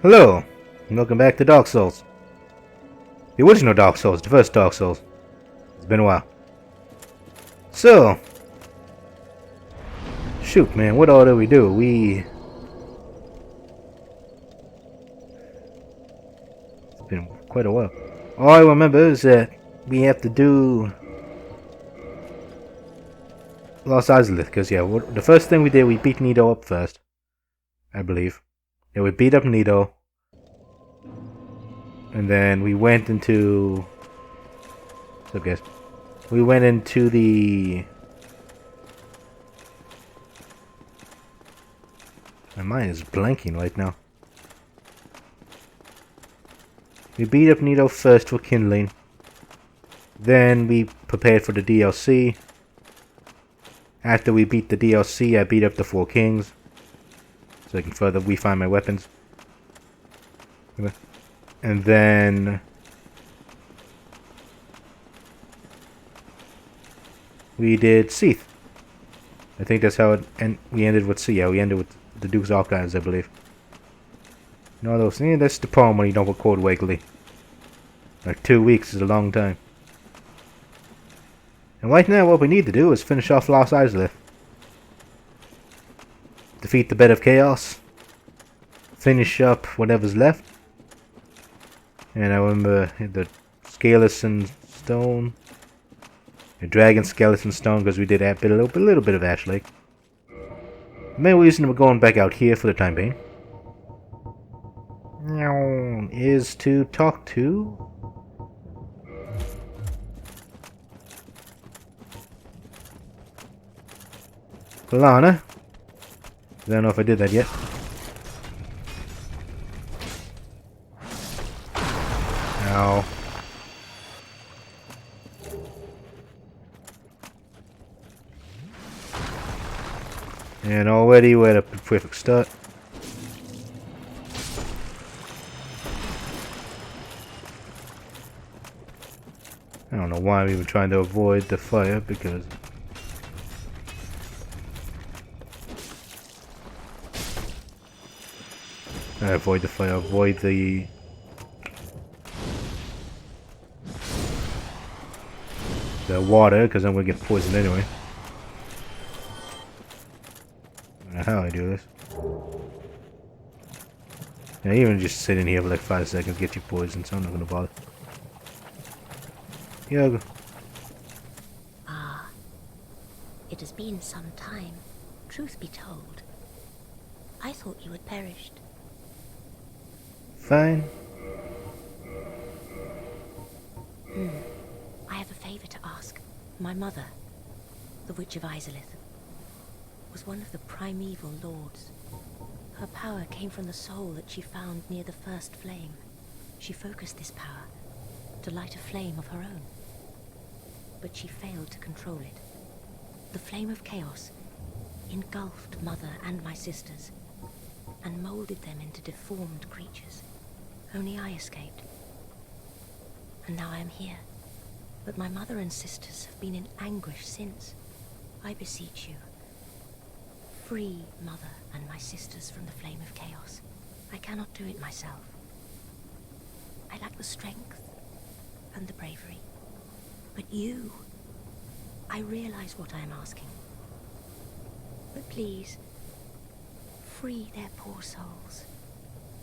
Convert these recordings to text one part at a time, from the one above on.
Hello, and welcome back to Dark Souls. The original Dark Souls, the first Dark Souls. It's been a while. So, shoot man, what all did we do? It's been quite a while. All I remember is that we have to do Lost Izalith, because yeah, the first thing we did, we beat Nito up first, I believe. Yeah, we beat up Nito. And then we went into... So guess. We went into the... My mind is blanking right now. We beat up Nito first for kindling. Then we prepared for the DLC. After we beat the DLC, I beat up the 4 kings. So I can further refine my weapons. And then we did Seath. I think that's how it we ended with Seath. Yeah, we ended with the Duke's Archives, I believe. No, those. Yeah, that's the problem when you don't record regularly. Like 2 weeks is a long time. And right now, what we need to do is finish off Lost Izalith. Defeat the Bed of Chaos. Finish up whatever's left. And I remember the skeleton stone, the dragon skeleton stone, because we did a little bit of Ash Lake. The main reason we're going back out here for the time being is to talk to Flora. I don't know if I did that yet. Ow. And already we're at a perfect start. I don't know why we were trying to avoid the fire, because avoid the water, because I'm gonna get poisoned anyway. I don't know how I do this. Yeah, even just sitting here for like 5 seconds get you poisoned, so I'm not gonna bother. Yeah. Ah, it has been some time. Truth be told, I thought you had perished. Fine. I have a favor to ask. My mother, the Witch of Izalith, was one of the primeval lords. Her power came from the soul that she found near the first flame. She focused this power to light a flame of her own, but she failed to control it. The flame of chaos engulfed Mother and my sisters and molded them into deformed creatures. Only I escaped. And now I am here. But my mother and sisters have been in anguish since. I beseech you, free Mother and my sisters from the flame of chaos. I cannot do it myself. I lack the strength and the bravery. But you, I realize what I am asking. But please, free their poor souls.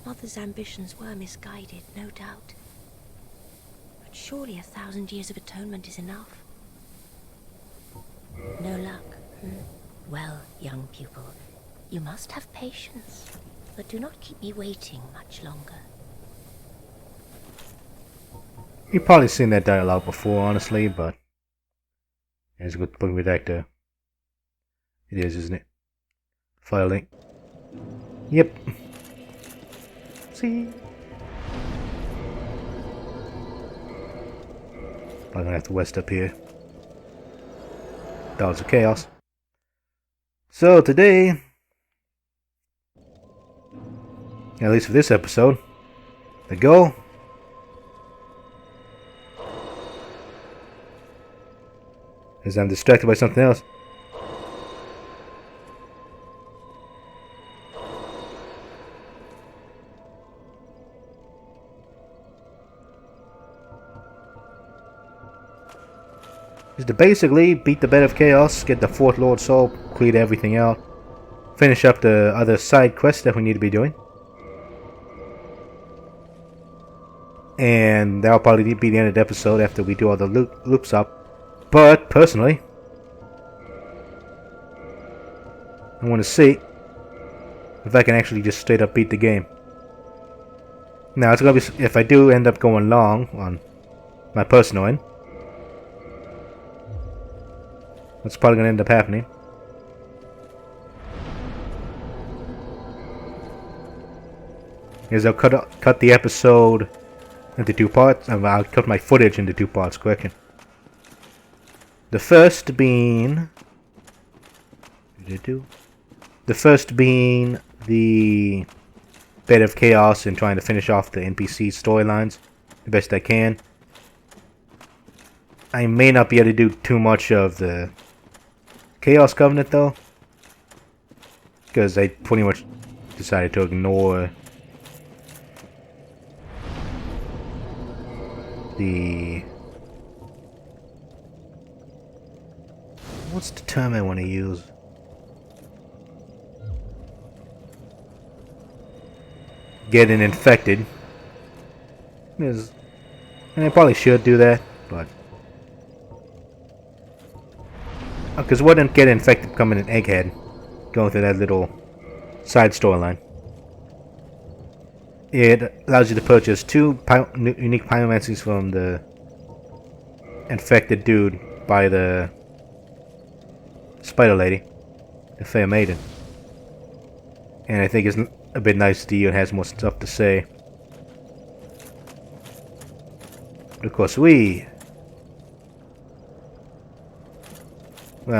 Mother's ambitions were misguided, no doubt. But surely 1,000 years of atonement is enough. No luck, Well, young pupil, you must have patience, but do not keep me waiting much longer. You've probably seen that dialogue before, honestly, but it's a good put me back there. It is, isn't it? File link. Yep. See? I'm gonna have to west up here. Dogs of Chaos. So today, at least for this episode, the goal is I'm distracted by something else. is to basically beat the Bed of Chaos, get the 4th Lord Soul, clear everything out, finish up the other side quests that we need to be doing. And that'll probably be the end of the episode after we do all the loops up. But, personally, I want to see if I can actually just straight up beat the game. Now, it's gonna be, if I do end up going long on my personal end, what's probably gonna end up happening is I'll cut the episode into 2 parts. I'll cut my footage into 2 parts, correction. The first being the Bed of Chaos and trying to finish off the NPC storylines the best I can. I may not be able to do too much of the Chaos Covenant though, because I pretty much decided to ignore the... what's the term I want to use? Getting infected. And I probably should do that, but... because wouldn't get infected becoming an egghead, going through that little side storyline. It allows you to purchase 2 unique pyromancies from the infected dude by the spider lady, the fair maiden. And I think it's a bit nice to you and has more stuff to say. But of course well,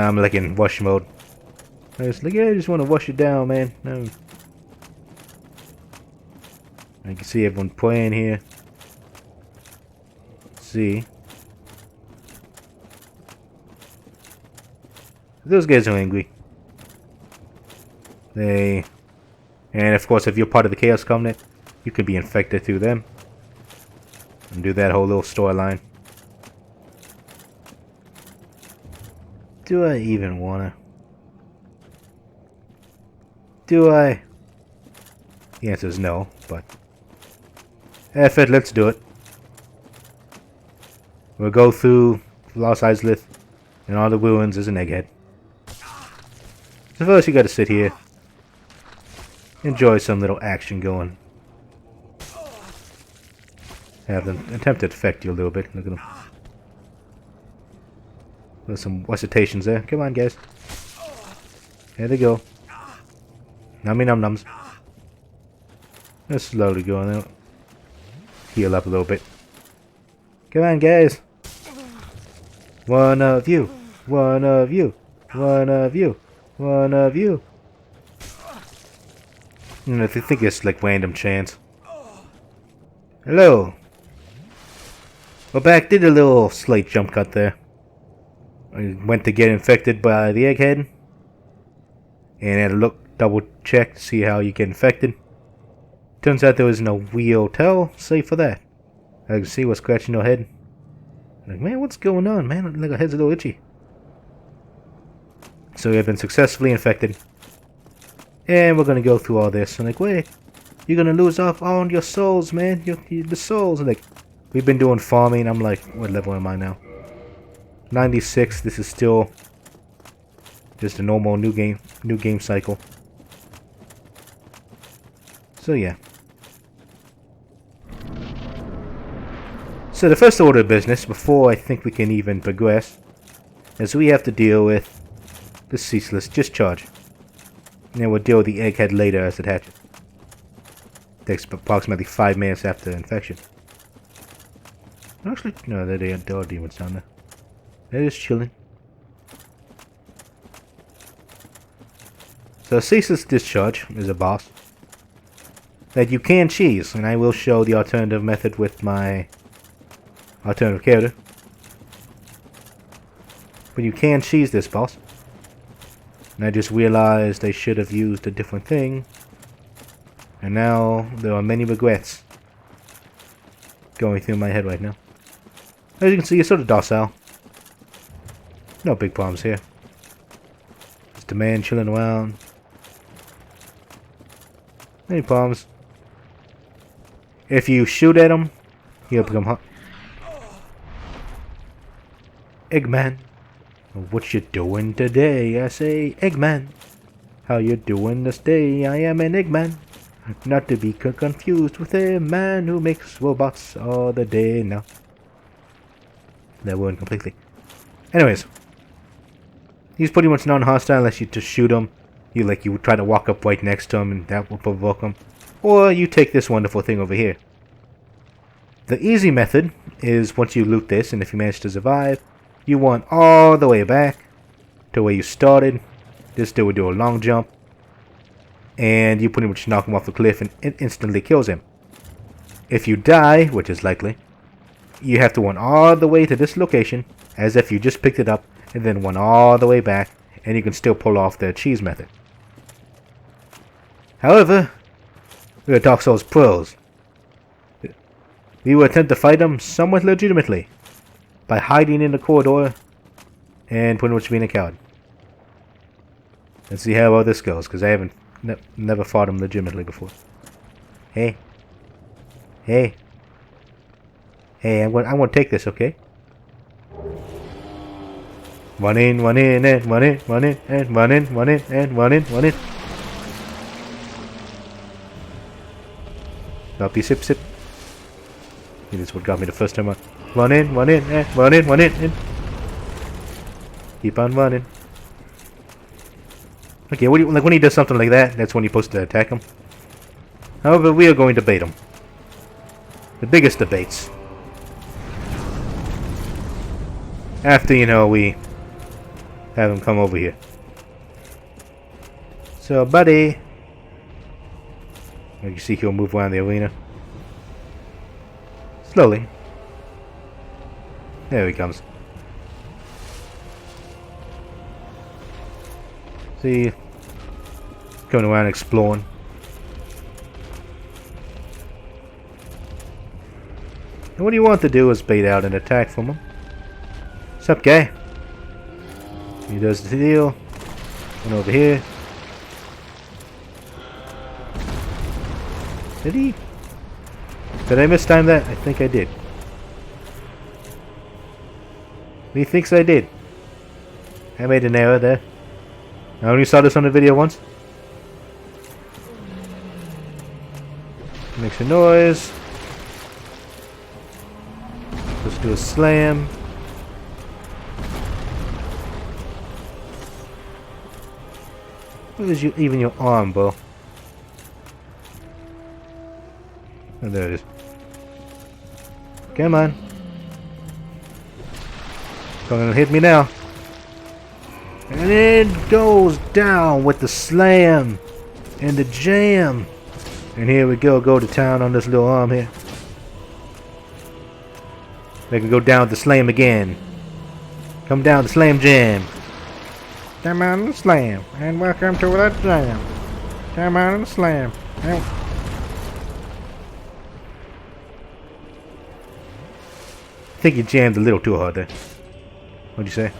I'm like in wash mode. I was like, yeah, I just want to wash it down, man. No. I can see everyone playing here. Let's see. Those guys are angry. And of course, if you're part of the Chaos Covenant, you can be infected through them. And do that whole little storyline. Do I even wanna? Do I? The answer is no, but... F it, let's do it. We'll go through Lost Izalith and all the ruins as an egghead. So first you gotta sit here. Enjoy some little action going. Have them attempt to affect you a little bit. Look at them. There's some recitations there. Come on, guys. There they go. Nummy num nums. Let's slowly go on out. Heal up a little bit. Come on, guys. One of you. One of you. One of you. One of you. I think it's like random chance. Hello. We're back. Did a little slight jump cut there. I went to get infected by the egghead. And had to look, double check to see how you get infected. Turns out there was no real tell, save for that. I can see what's scratching your head. Like, man, what's going on, man? Like, our head's a little itchy. So we have been successfully infected. And we're gonna go through all this. And like, wait, you're gonna lose off all your souls, man. The souls. And like, we've been doing farming. I'm like, what level am I now? 96. This is still just a normal new game cycle. So yeah. So the first order of business, before I think we can even progress, is we have to deal with the ceaseless discharge. And then we'll deal with the egghead later as it hatches. Takes approximately 5 minutes after infection. Actually, no, there are demons down there. They're just chilling. So ceaseless discharge is a boss that you can cheese, and I will show the alternative method with my alternative character. But you can cheese this boss. And I just realized I should have used a different thing. And now there are many regrets going through my head right now. As you can see, it's sort of docile. no big problems here. Just a man chilling around. Any problems? If you shoot at him, he'll become hot. Eggman, what you doing today? I say, Eggman, how you doing this day? I am an Eggman, not to be confused with a man who makes robots all the day. No, that went completely. Anyways, he's pretty much non-hostile unless you just shoot him. You would try to walk up right next to him, and that will provoke him. Or you take this wonderful thing over here. The easy method is once you loot this, and if you manage to survive, you run all the way back to where you started. This dude will do a long jump, and you pretty much knock him off the cliff, and it instantly kills him. If you die, which is likely, you have to run all the way to this location, as if you just picked it up, and then run all the way back, and you can still pull off the cheese method. However, we are Dark Souls pros. We will attempt to fight them somewhat legitimately by hiding in the corridor and pretty much being a coward. Let's see how well this goes, because I haven't never fought them legitimately before. Hey, hey, hey! I'm going to take this, okay? Run in, and run in, run in, and run in, run in, and run in, run in. Sloppy sip sip. This is what got me the first time on. Run in, and run in, and keep on running. Okay, like when he does something like that, that's when you're supposed to attack him. However, we are going to bait him. The biggest debates. After, we have him come over here. So, buddy. You see he'll move around the arena. Slowly. There he comes. See, going around exploring. And what you want to do is bait out an attack from him. What's up, guy? He does the deal. One over here. Did he? Did I mistime that? I think I did. He thinks I did. I made an error there. I only saw this on the video once. Makes a noise. Let's do a slam. Where is even your arm, bro? Oh, there it is. Come on. Gonna hit me now. And it goes down with the slam and the jam. And here we go to town on this little arm here. They can go down with the slam again. Come down the slam jam. Come on the slam. And welcome to the jam. Come on the slam. I think you jammed a little too hard there. What'd you say?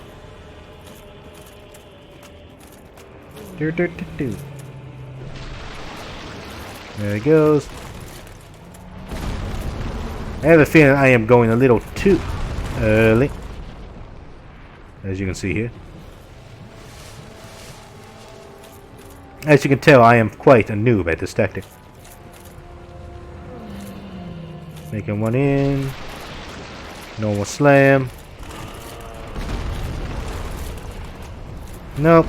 There he goes. I have a feeling I am going a little too early, as you can see here. As you can tell, I am quite a noob at this tactic. Making one in. Normal slam. Nope.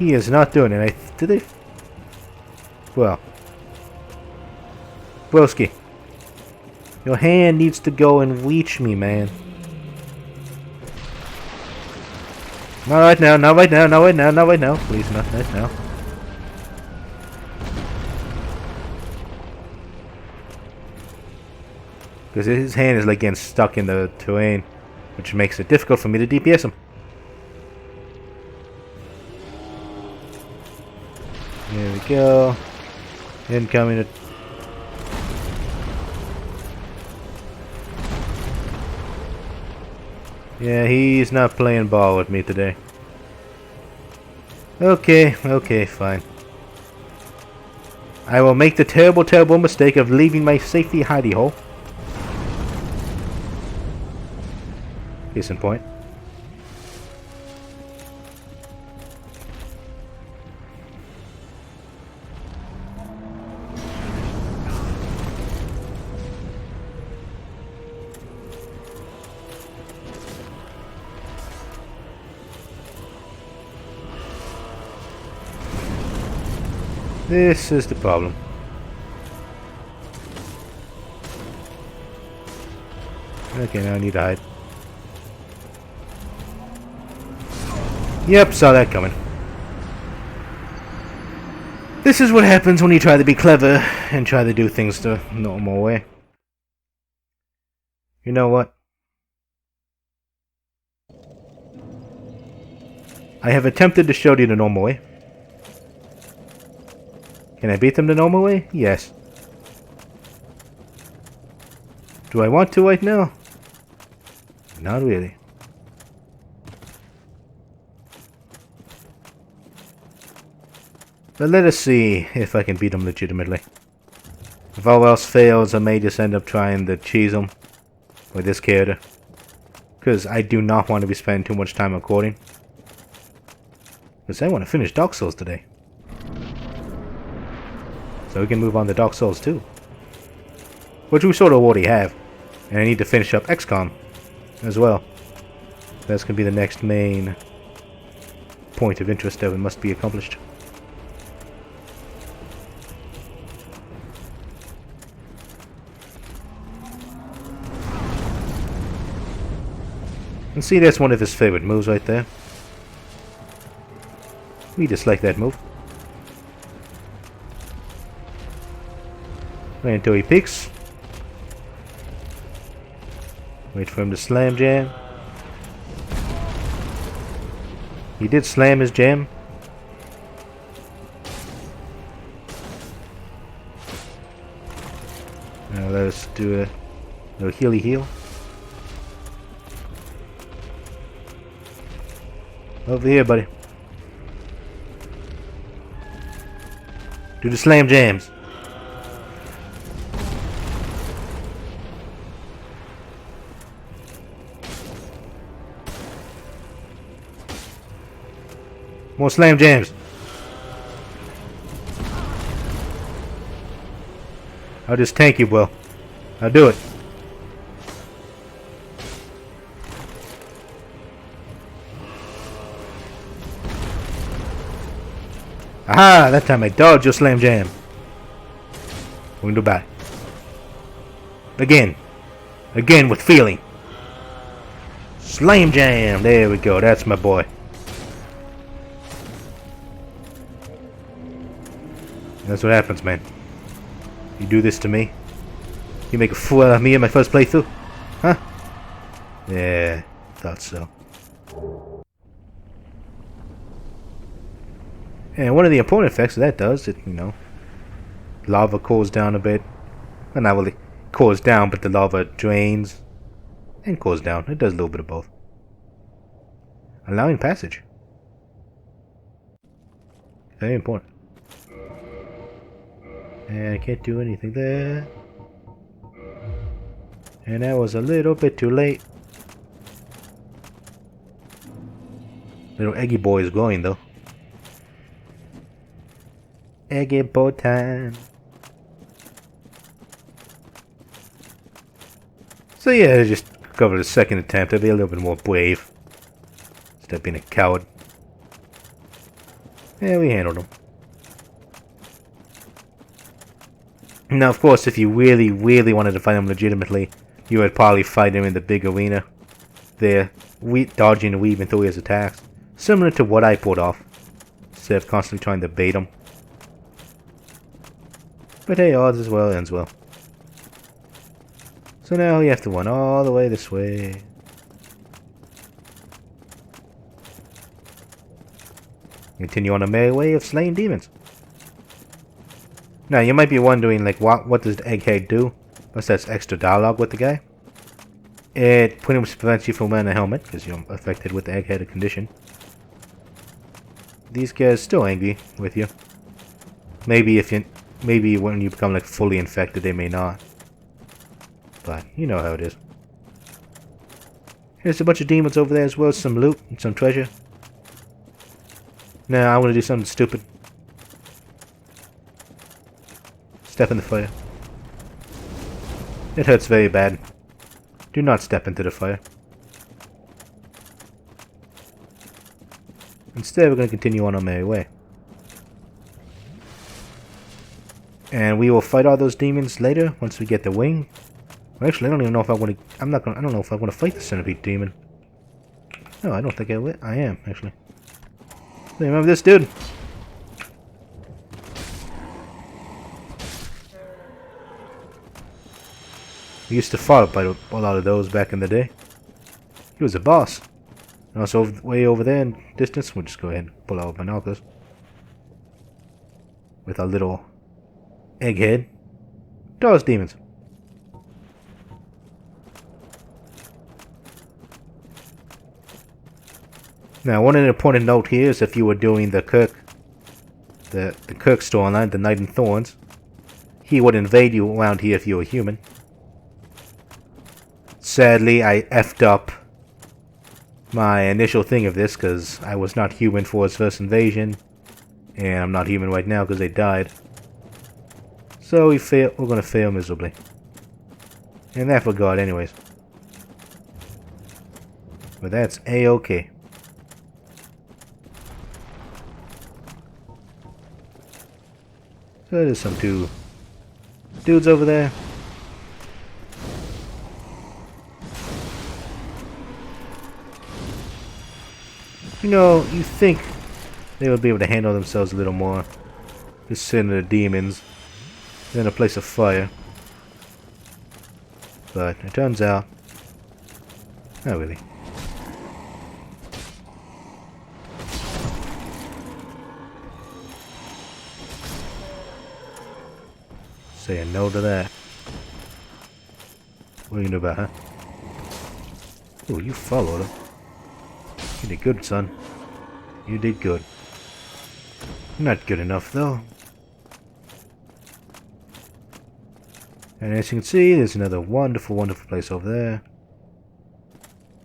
He is not doing it. Did they? Well. Broski. Your hand needs to go and reach me, man. Not right now, not right now, not right now, not right now. Please, not right now. Because his hand is like getting stuck in the terrain, which makes it difficult for me to DPS him. There we go. Incoming. Yeah, he's not playing ball with me today. Okay, okay, fine. I will make the terrible, terrible mistake of leaving my safety hidey hole. Case in point. This is the problem. Okay, now I need to hide. Yep, saw that coming. This is what happens when you try to be clever and try to do things the normal way. You know what? I have attempted to show you the normal way. Can I beat them the normal way? Yes. Do I want to right now? Not really. But let us see if I can beat them legitimately. If all else fails, I may just end up trying to cheese them with this character. Because I do not want to be spending too much time recording. Because I want to finish Dark Souls today. So we can move on to Dark Souls 2. Which we sort of already have. And I need to finish up XCOM as well. That's going to be the next main point of interest that must be accomplished. And see, that's one of his favorite moves right there. We dislike that move. Wait until he peeks. Wait for him to slam jam. He did slam his jam. Now let us do a little healy heal. Over here, buddy. Do the slam jams. More slam jams. I'll just tank you, bro. I'll do it. Aha! That time I dodged your slam jam. Window back. Again. Again with feeling. Slam jam! There we go. That's my boy. That's what happens, man. You do this to me. You make a fool out of me in my first playthrough? Huh? Yeah, thought so. And one of the important effects that does, it, you know, lava cools down a bit. Well, not really cools down, but the lava drains and cools down. It does a little bit of both. Allowing passage. Very important. And I can't do anything there. And that was a little bit too late. Little Eggy boy is glowing though. Eggy boy time. So yeah, I just covered the second attempt. I'll be a little bit more brave. Instead of being a coward. Yeah, we handled him. Now, of course, if you really, really wanted to fight him legitimately, you would probably fight him in the big arena. There, dodging and weaving through his attacks. Similar to what I pulled off. Instead of constantly trying to bait him. But hey, odds as well ends well. So now you have to run all the way this way. Continue on the merry way of slaying demons. Now, you might be wondering, like, what does the egghead do? What's that extra dialogue with the guy? It pretty much prevents you from wearing a helmet because you're affected with the egg-headed condition. These guys still angry with you. Maybe when you become like fully infected, they may not. But you know how it is. Here's a bunch of demons over there as well as some loot and some treasure. Now I'm gonna do something stupid. Step in the fire. It hurts very bad. Do not step into the fire. Instead, we're going to continue on our merry way. And we will fight all those demons later once we get the wing. Well, actually, I don't even know if I want to. I don't know if I want to fight the centipede demon. No, I don't think I will. I am actually. Hey, remember this dude? We used to fight a lot of those back in the day. He was a boss. And also way over there in distance, we'll just go ahead and pull out binoculars. With our little egghead. Those demons. Now, one important note here is if you were doing the Kirk storyline, the Knight in Thorns, he would invade you around here if you were human. Sadly, I effed up my initial thing of this because I was not human for his first invasion, and I'm not human right now because they died. So we're gonna fail miserably. And that for God anyways. But that's A-okay. So there's some two dudes over there. You know, you think they would be able to handle themselves a little more. Just sitting the demons in a place of fire. But it turns out, not really. Saying no to that. What are you gonna do about, huh? Oh, you followed him. You did good, son. You did good. Not good enough, though. And as you can see, there's another wonderful, wonderful place over there.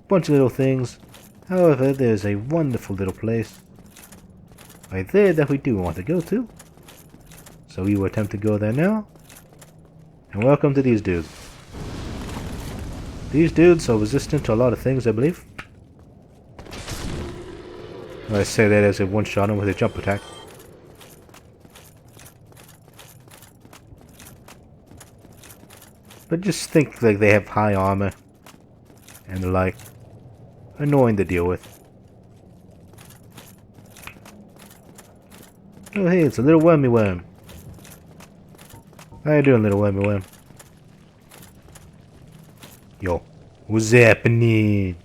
Bunch of little things. However, there's a wonderful little place right there that we do want to go to. So we will attempt to go there now. And welcome to these dudes. These dudes are resistant to a lot of things, I believe. I say that as a one-shot him with a jump attack. But just think like they have high armor and the like. Annoying to deal with. Oh hey, it's a little wormy worm. How you doing, little wormy worm? Yo, what's happening?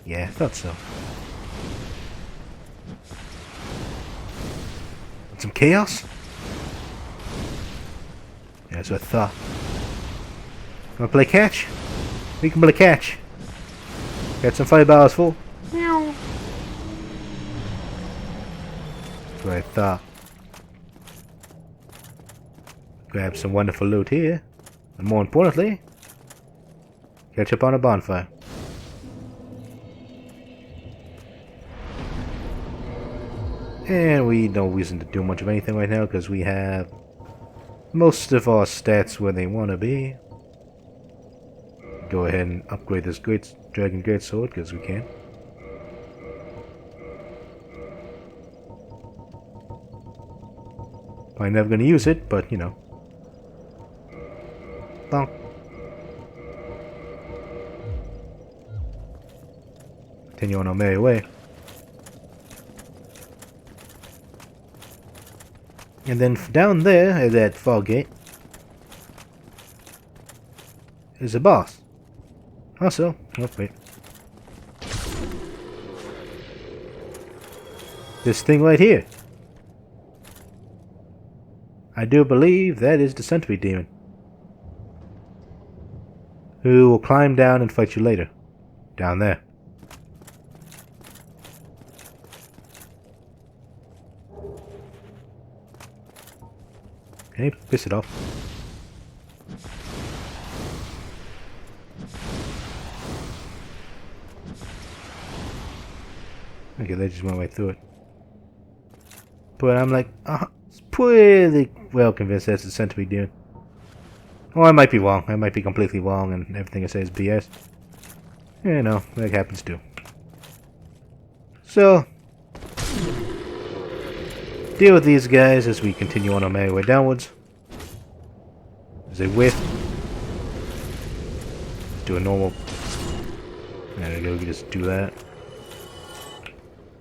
Yeah, I thought so. Want some chaos? Yeah, that's what I thought. Wanna play catch? We can play catch. Got some fireballs full. Meow. That's what I thought. Grab some wonderful loot here. And more importantly, catch up on a bonfire. And we no reason to do much of anything right now because we have most of our stats where they want to be. Go ahead and upgrade this dragon greatsword because we can. Probably never going to use it, but you know. Bonk. Continue on our merry way. And then down there at that fog gate is a boss. Also, oh wait. This thing right here. I do believe that is the centipede demon. who will climb down and fight you later. Down there. Okay, piss it off. Okay, they just went right through it. But I'm like, pretty well convinced that's the centipede dude. Oh, I might be wrong. I might be completely wrong and everything I say is BS. You know, that happens too. So, deal with these guys as we continue on our merry way downwards. As they whiff. Do a normal. There we go, we can just do that.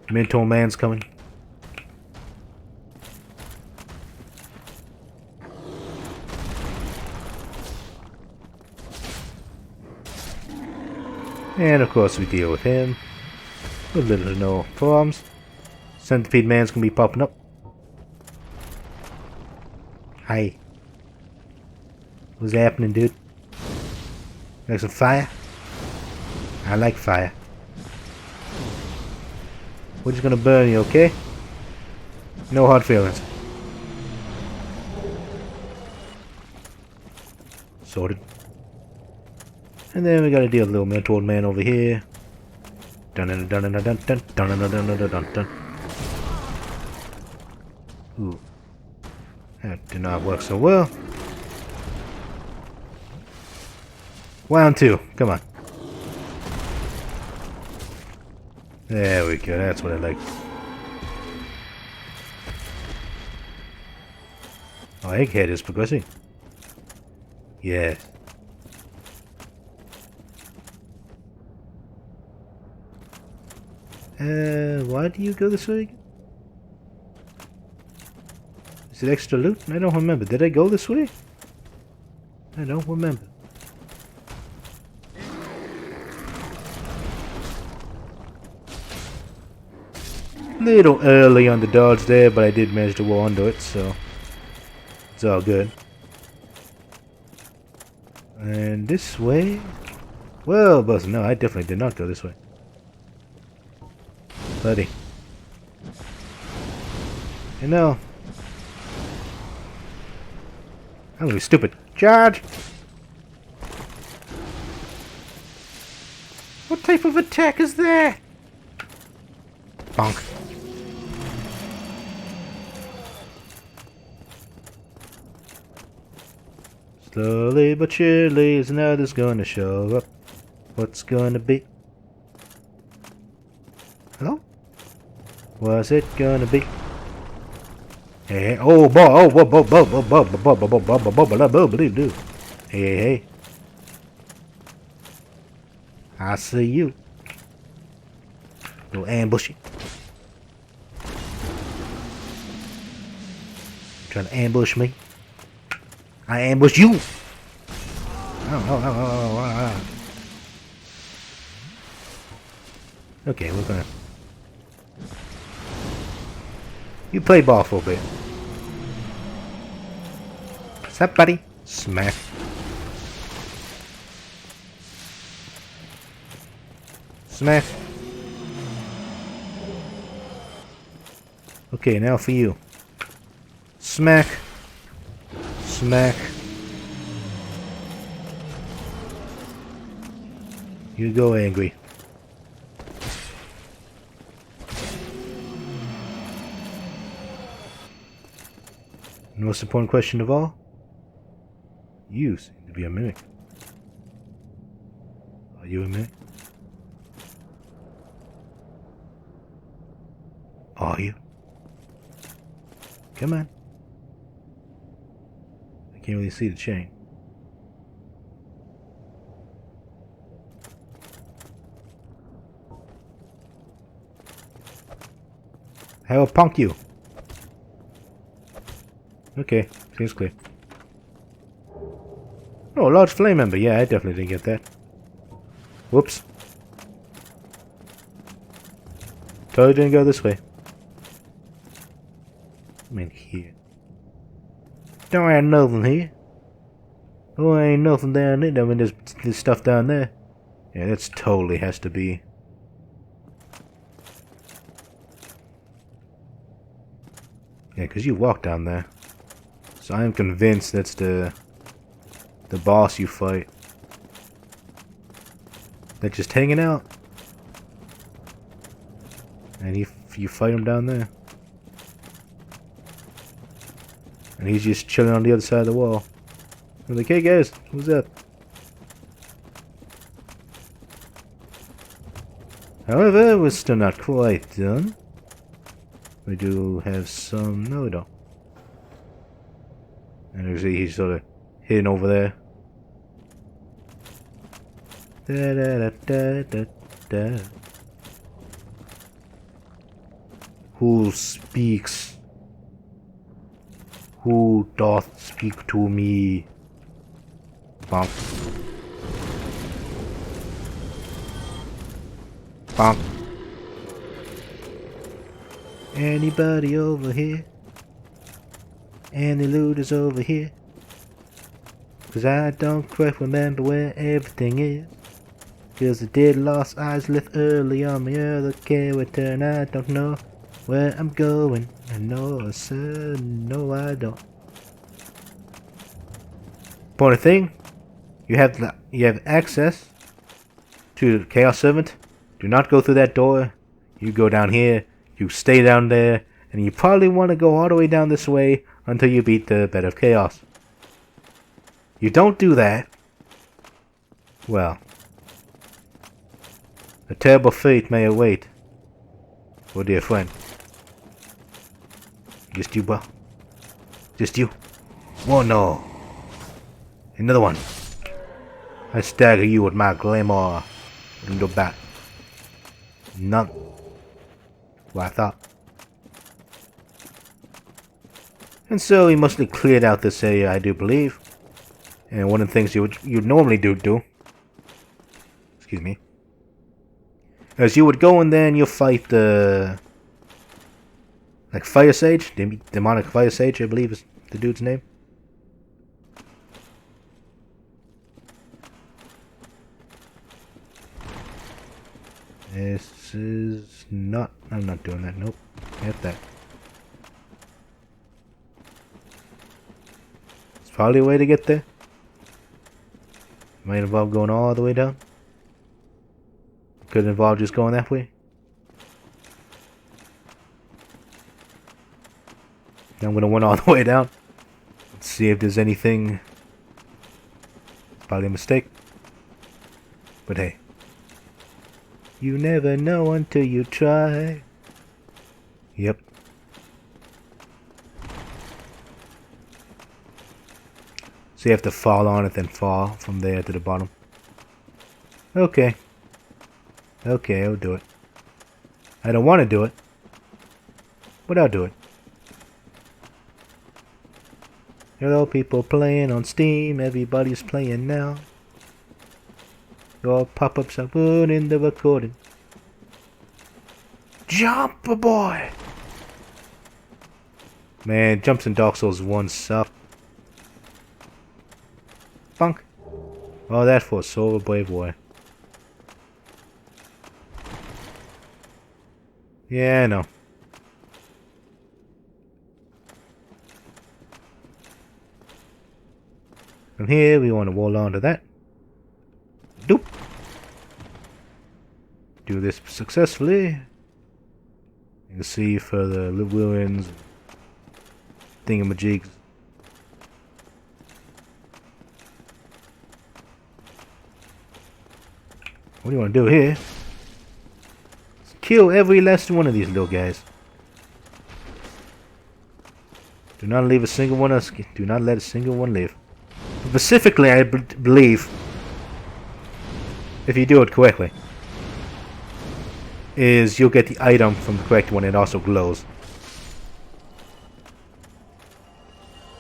Mentor man's coming. And of course we deal with him. With little to no problems. Centipede man's gonna be popping up. Hi. What's happening, dude? Like some fire? I like fire. We're just gonna burn you, okay? No hard feelings. Sorted. And then we gotta deal with a little mentor man over here. Dun dun dun dun dun dun dun dun dun dun dun dun dun. Ooh. That did not work so well. Round 2. Come on. There we go. That's what I like. Oh, Egghead is progressing. Yes. Why do you go this way again? Is it extra loot? I don't remember. Did I go this way? I don't remember. Little early on the dodge there, but I did manage to roll under it, so it's all good. And this way? Well, boss, no, I definitely did not go this way. Buddy. You know, I'm gonna be stupid. Charge! What type of attack is that? Bonk. Slowly but surely, another's gonna show up. What's gonna be? Hello? What's it gonna be? Hey, oh, hey, hey. I see you. Little ambushy. Trying to ambush me. I ambush you. Okay, we're gonna. You play ball for a bit. What's up, buddy? Smack. Smack. Okay, now for you. Smack. Smack. You go angry. The most important question of all, you seem to be a mimic. Are you a mimic? Are you? Come on. I can't really see the chain. I will punk you. Okay, seems clear. Oh, large flame ember. Yeah, I definitely didn't get that. Whoops. Totally didn't go this way. I'm in here. Don't I have nothing here? Oh, ain't nothing down there. I mean, there's stuff down there. Yeah, that's totally has to be. Yeah, because you walk down there. So I am convinced that's the boss you fight. They're just hanging out. And you fight him down there. And he's just chilling on the other side of the wall. I'm like, hey guys, what's up? However, we're still not quite done. We do have some... No, we don't. And you see he's sort of hidden over there. Da da da da da da. Who speaks? Who doth speak to me? Bonk. Bonk. Anybody over here? Any looters over here? 'Cause I don't quite remember where everything is. 'Cause I did Lost Izalith early on my other character, and I don't know where I'm going. I know, sir, no I don't. Important thing, you have access to the Chaos Servant. Do not go through that door. You go down here, you stay down there, and you probably want to go all the way down this way until you beat the Bed of Chaos. You don't do that, well, a terrible fate may await. Oh dear friend. Just you, bro. Just you. Oh no. Another one. I stagger you with my glamour. Little bat. None. What I thought. And so we mostly cleared out this area, I do believe. And one of the things you normally do. Excuse me. As you would go in there and you'll fight the... like Fire Sage? Demonic Fire Sage, I believe is the dude's name. This is not... I'm not doing that, nope. Get that. It's probably a way to get there. Might involve going all the way down. Could involve just going that way. I'm gonna run all the way down. Let's see if there's anything. Probably a mistake. But hey. You never know until you try. Yep. So you have to fall on it, then fall from there to the bottom. Okay. Okay, I'll do it. I don't want to do it. But I'll do it. Hello people playing on Steam. Everybody's playing now. Your pop-ups are good in the recording. Jump, boy! Man, jumps in Dark Souls 1 suck. Funk. Oh, that's for Soul Brave Boy. Yeah, I know. From here, we want to hold on to that. Doop. Do this successfully. You can see further ruins, thingamajigs. What do you want to do here? Kill every last one of these little guys. Do not leave a single one. Do not let a single one live. Specifically, I believe, if you do it correctly, is you'll get the item from the correct one. It also glows.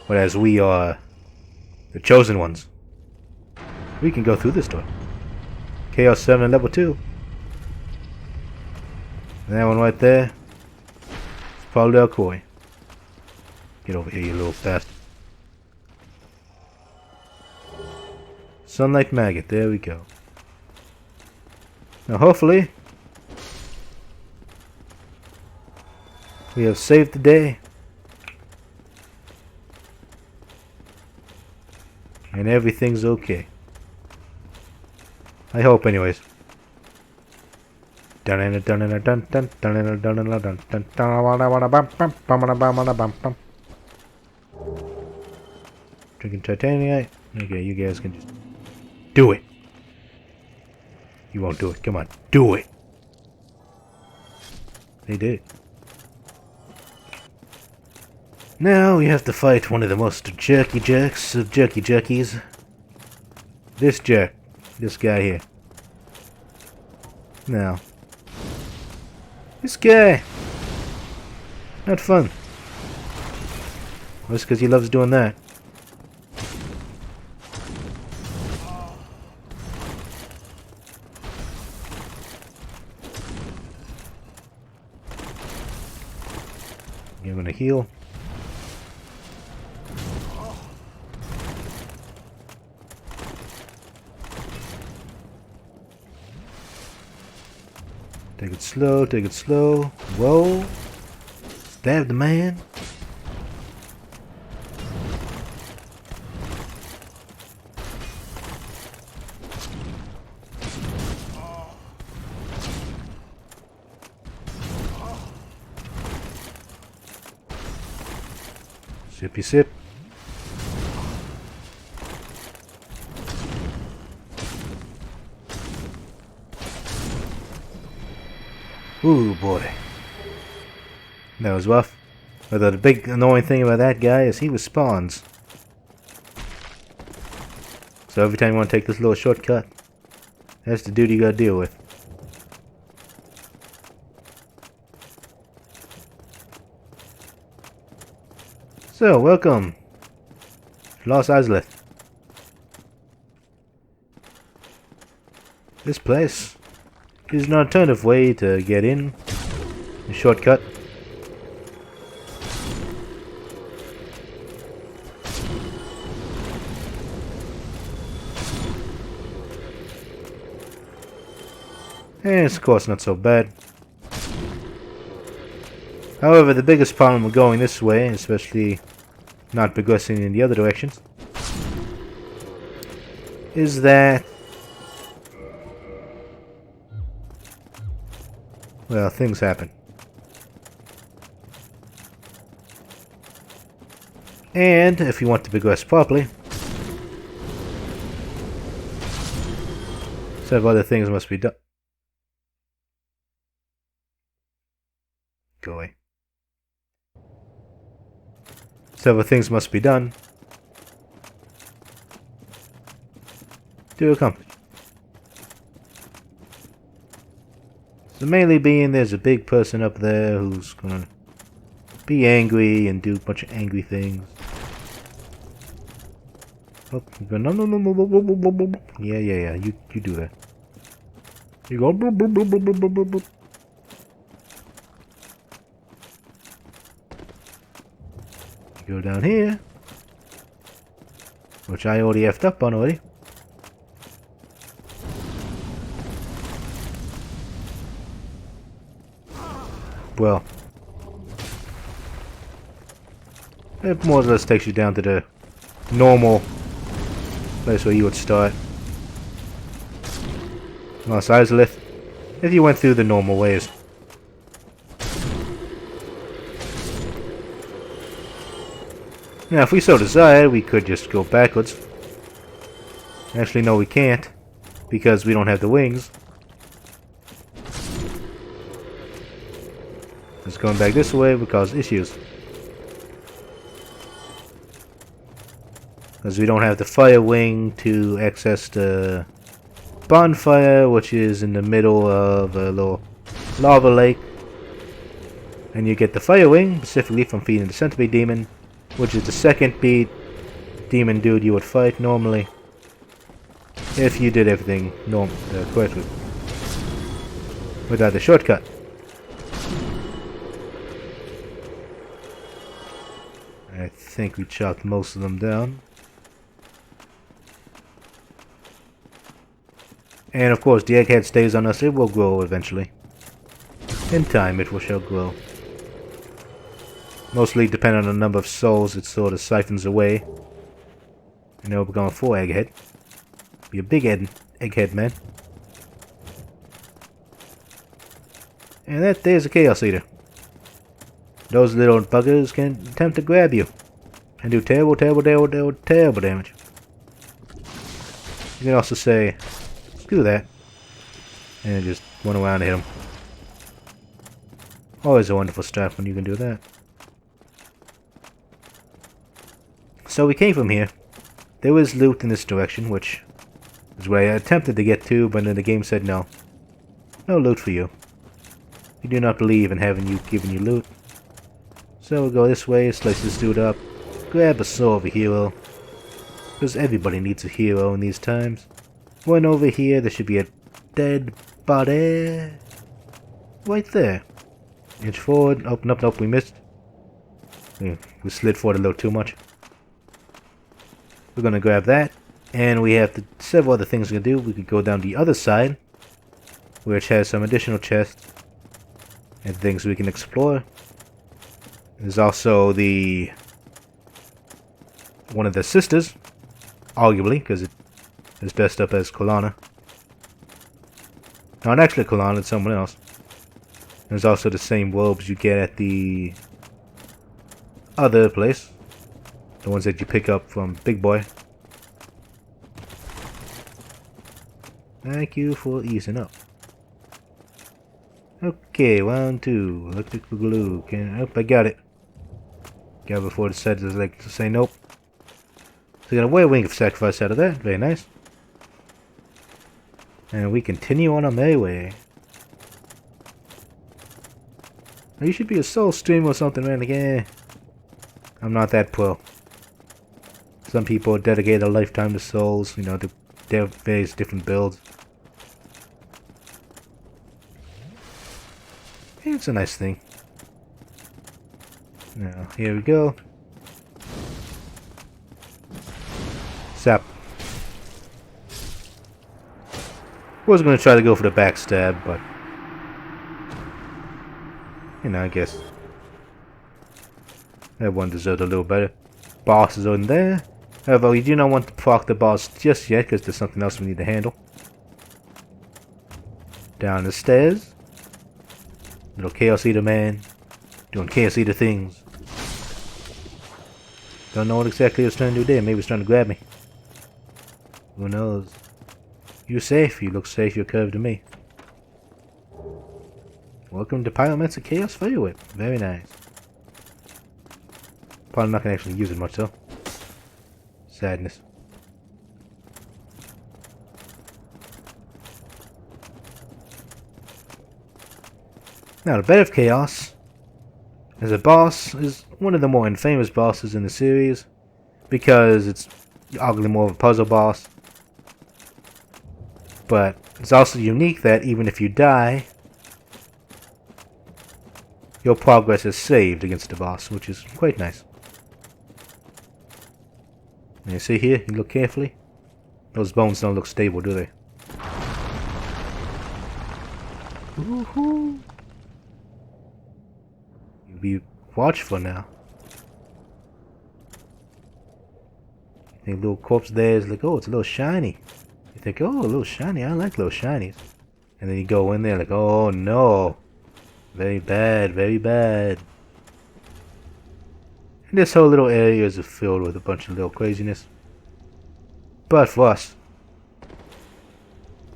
Whereas we are the chosen ones. We can go through this door. Chaos 7 level 2. And that one right there is probably our koi. Get over here, you little bastard. Sunlight maggot, there we go. Now hopefully we have saved the day. And everything's okay. I hope anyways. Drinking titanium. Okay, you guys can just do it. You won't do it. Come on, do it. They did. Now we have to fight one of the most jerky jerks of jerky jerkies. This jerk. This guy here. Now. This guy. Not fun. Just because he loves doing that. You're gonna heal. Take it slow, take it slow. Whoa. Stab the man. Sippy sip. Ooh boy. That was rough. Although the big annoying thing about that guy is he respawns. So every time you want to take this little shortcut, that's the dude you gotta deal with. So, welcome to Lost Izalith. This place is an alternative way to get in. A shortcut. And it's of course not so bad. However, the biggest problem with going this way, especially not progressing in the other directions, is that, well, things happen. And if you want to progress properly, several other things must be done. Go away. Several things must be done to accomplish. So mainly being there's a big person up there who's gonna be angry and do a bunch of angry things. Oh, no. Yeah. You do that. You go. Go down here, which I already effed up on already. Well, it more or less takes you down to the normal place where you would start. Lost Izalith, if you went through the normal ways. Now, if we so desire, we could just go backwards. Actually, no, we can't, because we don't have the wings. Just going back this way would cause issues. Because we don't have the fire wing to access the bonfire, which is in the middle of a little lava lake. And you get the fire wing, specifically from feeding the centipede demon, which is the second beat demon dude you would fight normally if you did everything correctly without the shortcut. I think we chopped most of them down. And of course, the egghead stays on us. It will grow eventually. In time, it will shall grow. Mostly depending on the number of souls it sort of siphons away. You know, we're going 4 egghead. Be a big egghead, man. And there's a Chaos Eater. Those little buggers can attempt to grab you. And do terrible damage. You can also say, screw that. And just run around and hit them. Always a wonderful strat when you can do that. So we came from here. There was loot in this direction, which is where I attempted to get to, but then the game said no. No loot for you. We do not believe in having you giving you loot. So we'll go this way, slice this dude up, grab a soul of a hero. Because everybody needs a hero in these times. One over here, there should be a dead body. Right there. Inch forward, nope, we missed. We slid forward a little too much. We're gonna grab that. And we have several other things we can do. We could go down the other side, which has some additional chests and things we can explore. There's also one of the sisters, arguably, because it is dressed up as Kolana. Not actually Kolana, it's someone else. There's also the same robes you get at the other place. The ones that you pick up from Big Boy. Thank you for easing up. Okay, round 2. Electrical glue. I got it. Got it before it said to say nope. So we got a way wing of sacrifice out of that. Very nice. And we continue on our merry way. Now you should be a soul streamer or something, man. Like, I'm not that pro. Some people dedicate a lifetime to souls. You know, they have various different builds. It's a nice thing. Now, here we go. Sap. Was going to try to go for the backstab, but you know, I guess that one deserved a little better. Boss is in there. However, we do not want to proc the boss just yet, because there's something else we need to handle. Down the stairs. Little Chaos Eater man. Doing Chaos Eater things. Don't know what exactly he was trying to do there. Maybe he was trying to grab me. Who knows? You're safe. You look safe. You're curved to me. Welcome to Pyromancer Chaos Fire Whip. Very nice. Probably not going to actually use it much though. Sadness. Now the Bed of Chaos as a boss is one of the more infamous bosses in the series because it's arguably more of a puzzle boss. But it's also unique that even if you die, your progress is saved against the boss, which is quite nice. And you see here, you look carefully, those bones don't look stable, do they? Woohoo! You be watchful now. The little corpse there is like, oh, it's a little shiny. You think, oh, a little shiny, I like little shinies. And then you go in there like, oh no. Very bad, very bad. And this whole little area is filled with a bunch of little craziness. But for us,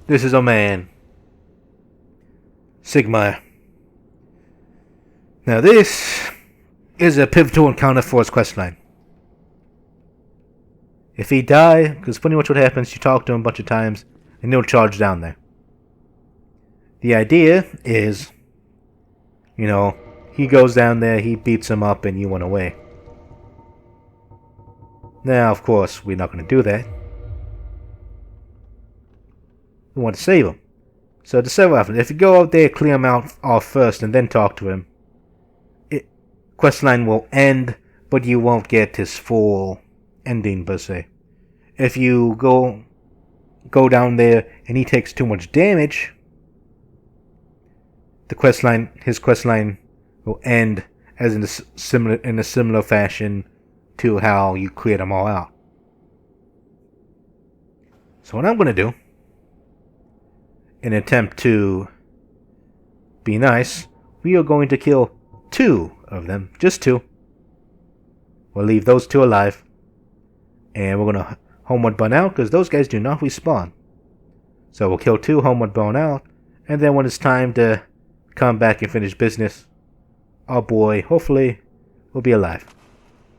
this is a man. Sigmar. Now this is a pivotal encounter for his questline. If he die, because pretty much what happens, you talk to him a bunch of times, and he'll charge down there. The idea is, you know, he goes down there, he beats him up, and you run away. Now, of course, we're not going to do that. We want to save him. So to save him, if you go out there, clear him out off first, and then talk to him, questline will end, but you won't get his full ending per se. If you go go down there and he takes too much damage, his quest line will end as in a similar fashion to how you cleared them all out. So what I'm going to do, in an attempt to be nice, we are going to kill 2 of them, just 2. We'll leave those 2 alive, and we're going to homeward burn out because those guys do not respawn. So we'll kill 2, homeward burn out, and then when it's time to come back and finish business, our boy, hopefully, will be alive.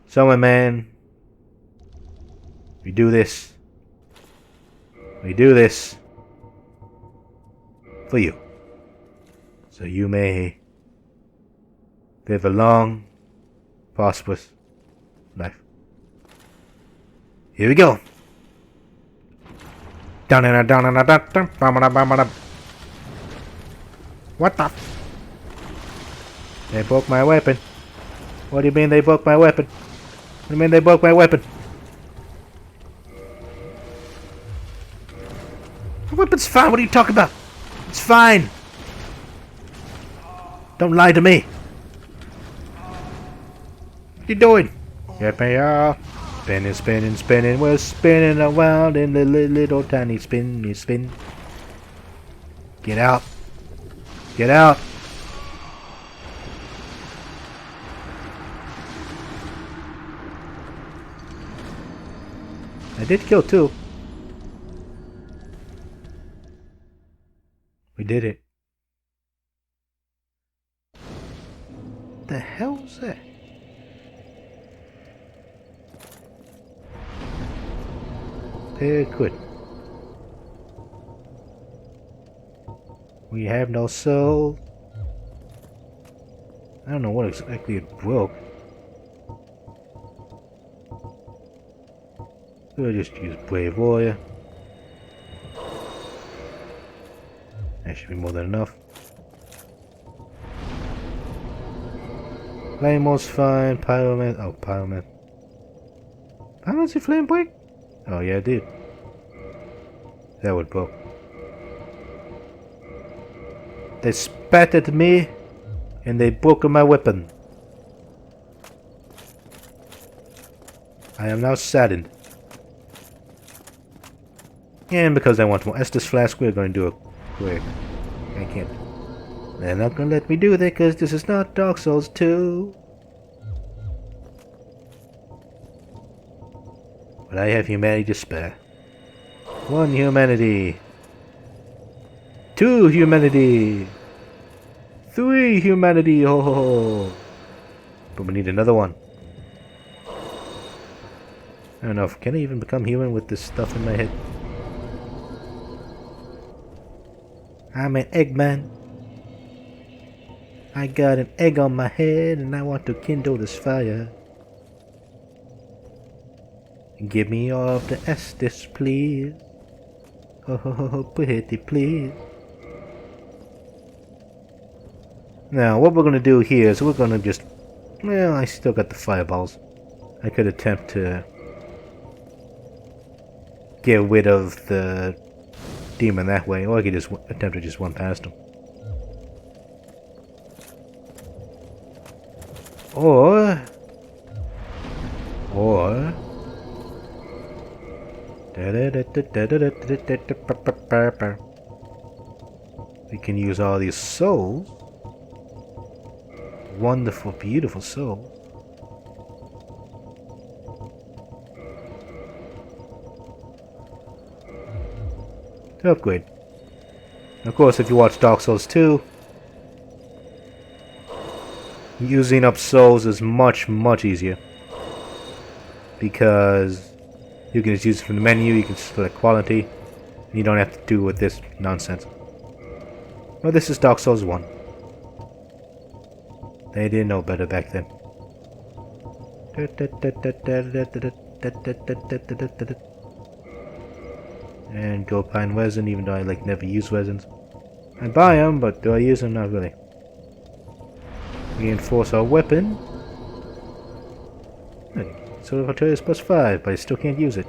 So my man, we do this for you. So you may live a long, prosperous life. Here we go. What the? They broke my weapon. What do you mean they broke my weapon? What do you mean they broke my weapon? The weapon's fine. What are you talking about? It's fine. Don't lie to me. What you doing? Get me off. Spinning, spinning, spinning. We're spinning around in the little tiny spinny spin. Get out. Get out. I did kill 2. We did it. The hell was that? Very good. We have no soul. I don't know what exactly it broke. We'll just use Brave Warrior. That should be more than enough. Flame's fine. Pyroman. Oh, Pyroman. Pyroman's a flame break? Oh, yeah, it did. That would broke. They spat at me and they broke my weapon. I am now saddened. And because I want more Estus Flask, we're going to do it quick. I can't. They're not going to let me do that because this is not Dark Souls 2. But I have humanity to spare. 1 humanity. 2 humanity. 3 humanity. Ho ho ho. But we need another one. I don't know if can I even become human with this stuff in my head. I'm an Eggman. I got an egg on my head and I want to kindle this fire. Give me all of the Estus, please. Oh, pretty please. Now, what we're going to do here is we're going to just... Well, I still got the fireballs. I could attempt to get rid of the demon that way, or I could just attempt to just run past him. Or we can use all these souls. Wonderful, beautiful souls. To upgrade. Of course, if you watch Dark Souls 2, using up souls is much, much easier. Because you can just use it from the menu, you can select quality, and you don't have to do with this nonsense. Well, this is Dark Souls 1. They didn't know better back then. And go find resin, even though I never use resins. I buy them, but do I use them? Not really. Reinforce our weapon. So if I try this +5, but I still can't use it.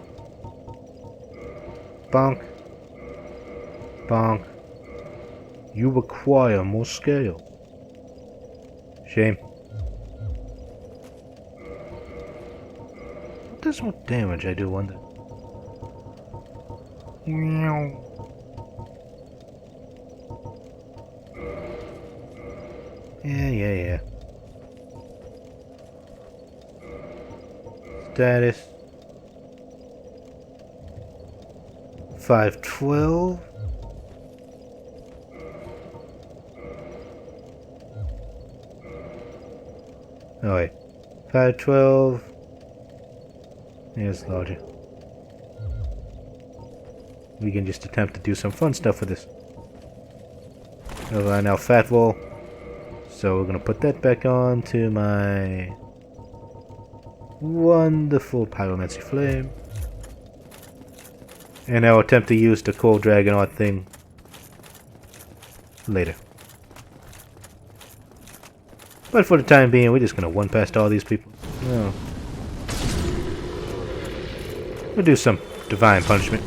Bonk. Bonk. You require more scale. Shame. What does more damage, I do wonder. Yeah. Status. 512. Oh wait. 512. Here's larger. We can just attempt to do some fun stuff with this. Now fat wall. So we're gonna put that back on to my wonderful pyromancy flame. And I'll attempt to use the cold dragon art thing later. But for the time being, we're just gonna one past all these people. No. We'll do some divine punishment.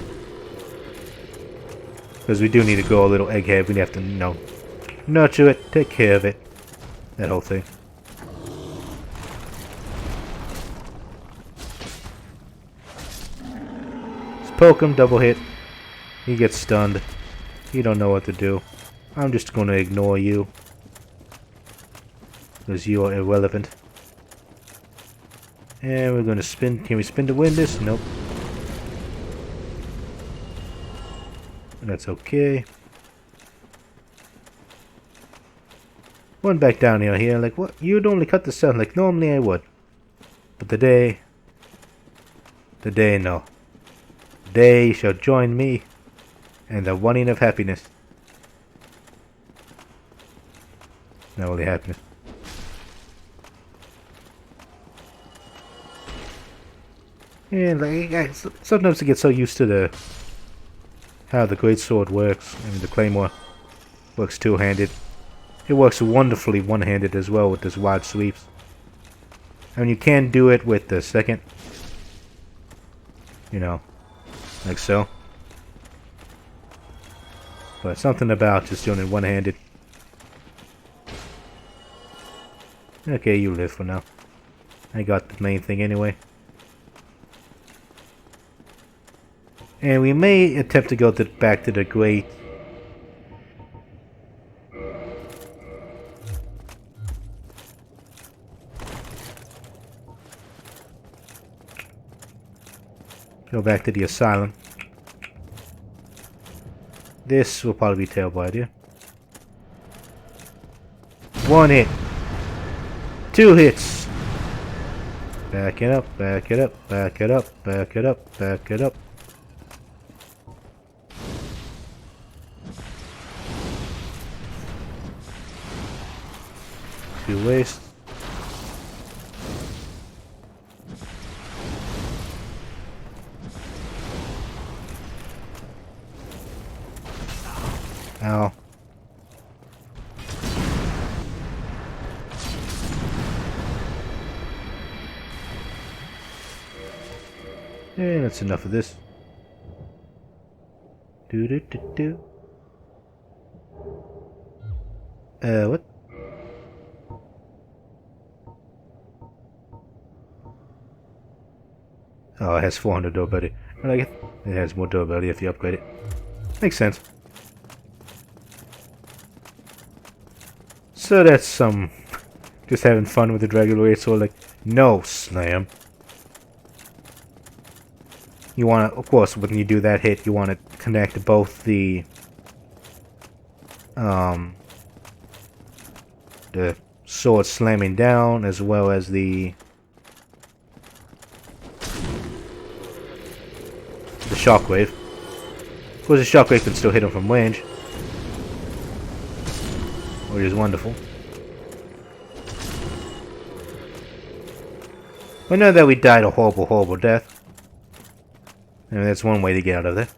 Because we do need to go a little egghead. We have to, you know, nurture it, take care of it. That whole thing. Just poke him, double hit. He gets stunned. You don't know what to do. I'm just gonna ignore you. Because you are irrelevant. And we're gonna spin. Can we spin to win this? Nope. That's okay. One back down here, like, what? You'd only cut the sun like normally I would. But today, no. Today you shall join me in the running of happiness. Not only happiness. And like, sometimes I get so used to how the greatsword works. I mean, the claymore works two-handed. It works wonderfully one-handed as well with this wide sweeps. I mean, you can do it with the second. You know, like so. But something about just doing it one-handed. Okay, you live for now. I got the main thing anyway. And we may attempt to go back to the great. Go back to the asylum. This will probably be a terrible idea. 1 hit. 2 hits. Back it up, back it up, back it up, back it up, back it up. Waste. Ow. Yeah, that's enough of this. What? Oh, it has 400 durability. I like it. It has more durability if you upgrade it. Makes sense. So that's some just having fun with the Dragon Warrior Sword. Like, no, slam. You want to, of course, when you do that hit, you want to connect both the sword slamming down as well as the shockwave. Of course, the shockwave can still hit him from range, which is wonderful. But now that we died a horrible, horrible death, I mean, that's one way to get out of that.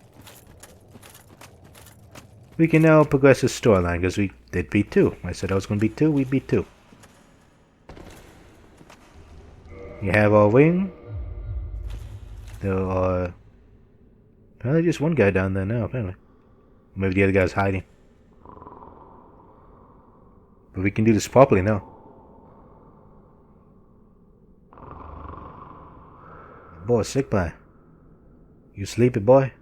We can now progress the storyline because we did beat 2. I said I was going to beat 2, we beat 2. You have our wing. There are apparently just one guy down there now, apparently. Maybe the other guy's hiding. But we can do this properly now. Boy, sick boy. You sleepy, boy?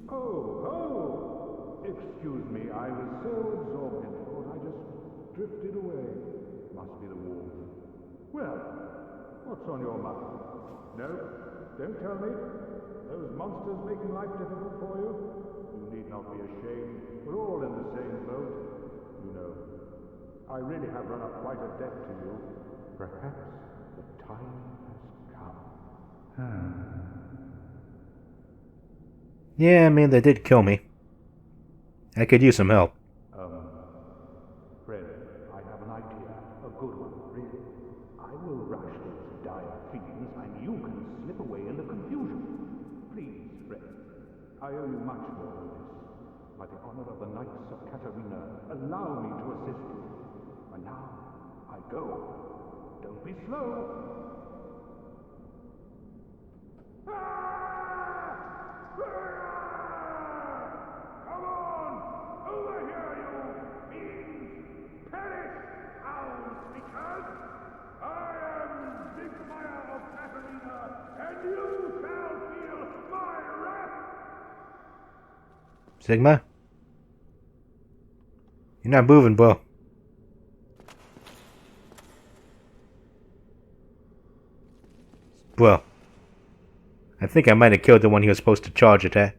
Oh. Excuse me, I was so absorbed in thought I just drifted away. Must be the warmth. Well, what's on your mind? No, don't tell me. Those monsters making life difficult for you? You need not be ashamed. We're all in the same boat. You know, I really have run up quite a debt to you. Perhaps the time has come. Yeah, I mean, they did kill me. I could use some help. Friend, I have an idea. A good one, really. I will rush those dire fiends, and you can slip away in the confusion. Please, friend. I owe you much more than this. By the honor of the Knights of Katarina, allow me to assist you. And now, I go. Don't be slow. Come on! Over here, you fiends! Perish, owls, because I am Sigmire of Katarina, and you shall feel my wrath! Sigma? You're not moving, bro. Bro. I think I might have killed the one he was supposed to charge at.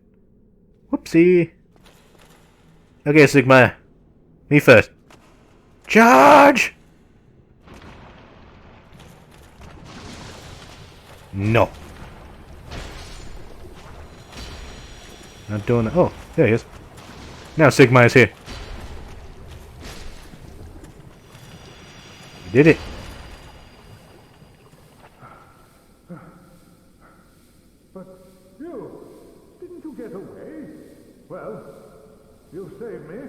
Whoopsie. Okay, Sigma. Me first. Charge! No. Not doing that. Oh, there he is. Now Sigma is here. You did it. But you, didn't you get away? Well, you saved me,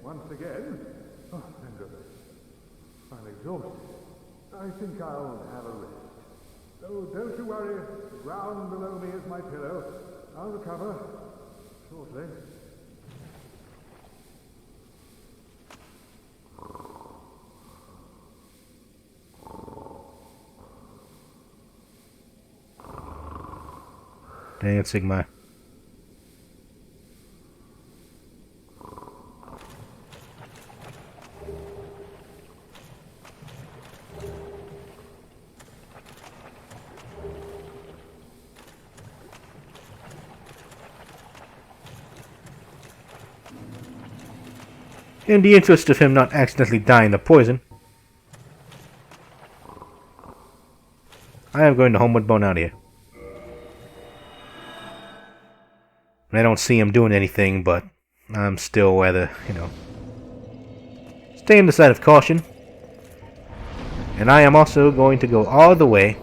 once again. Oh, thank goodness. I'm exhausted. I think I'll have a rest. Oh, don't you worry. The ground below me is my pillow. I'll recover shortly. Dang it, Sigma. In the interest of him not accidentally dying of poison, I am going to homeward bound out here. I don't see him doing anything, but I'm still rather, stay on the side of caution. And I am also going to go all the way.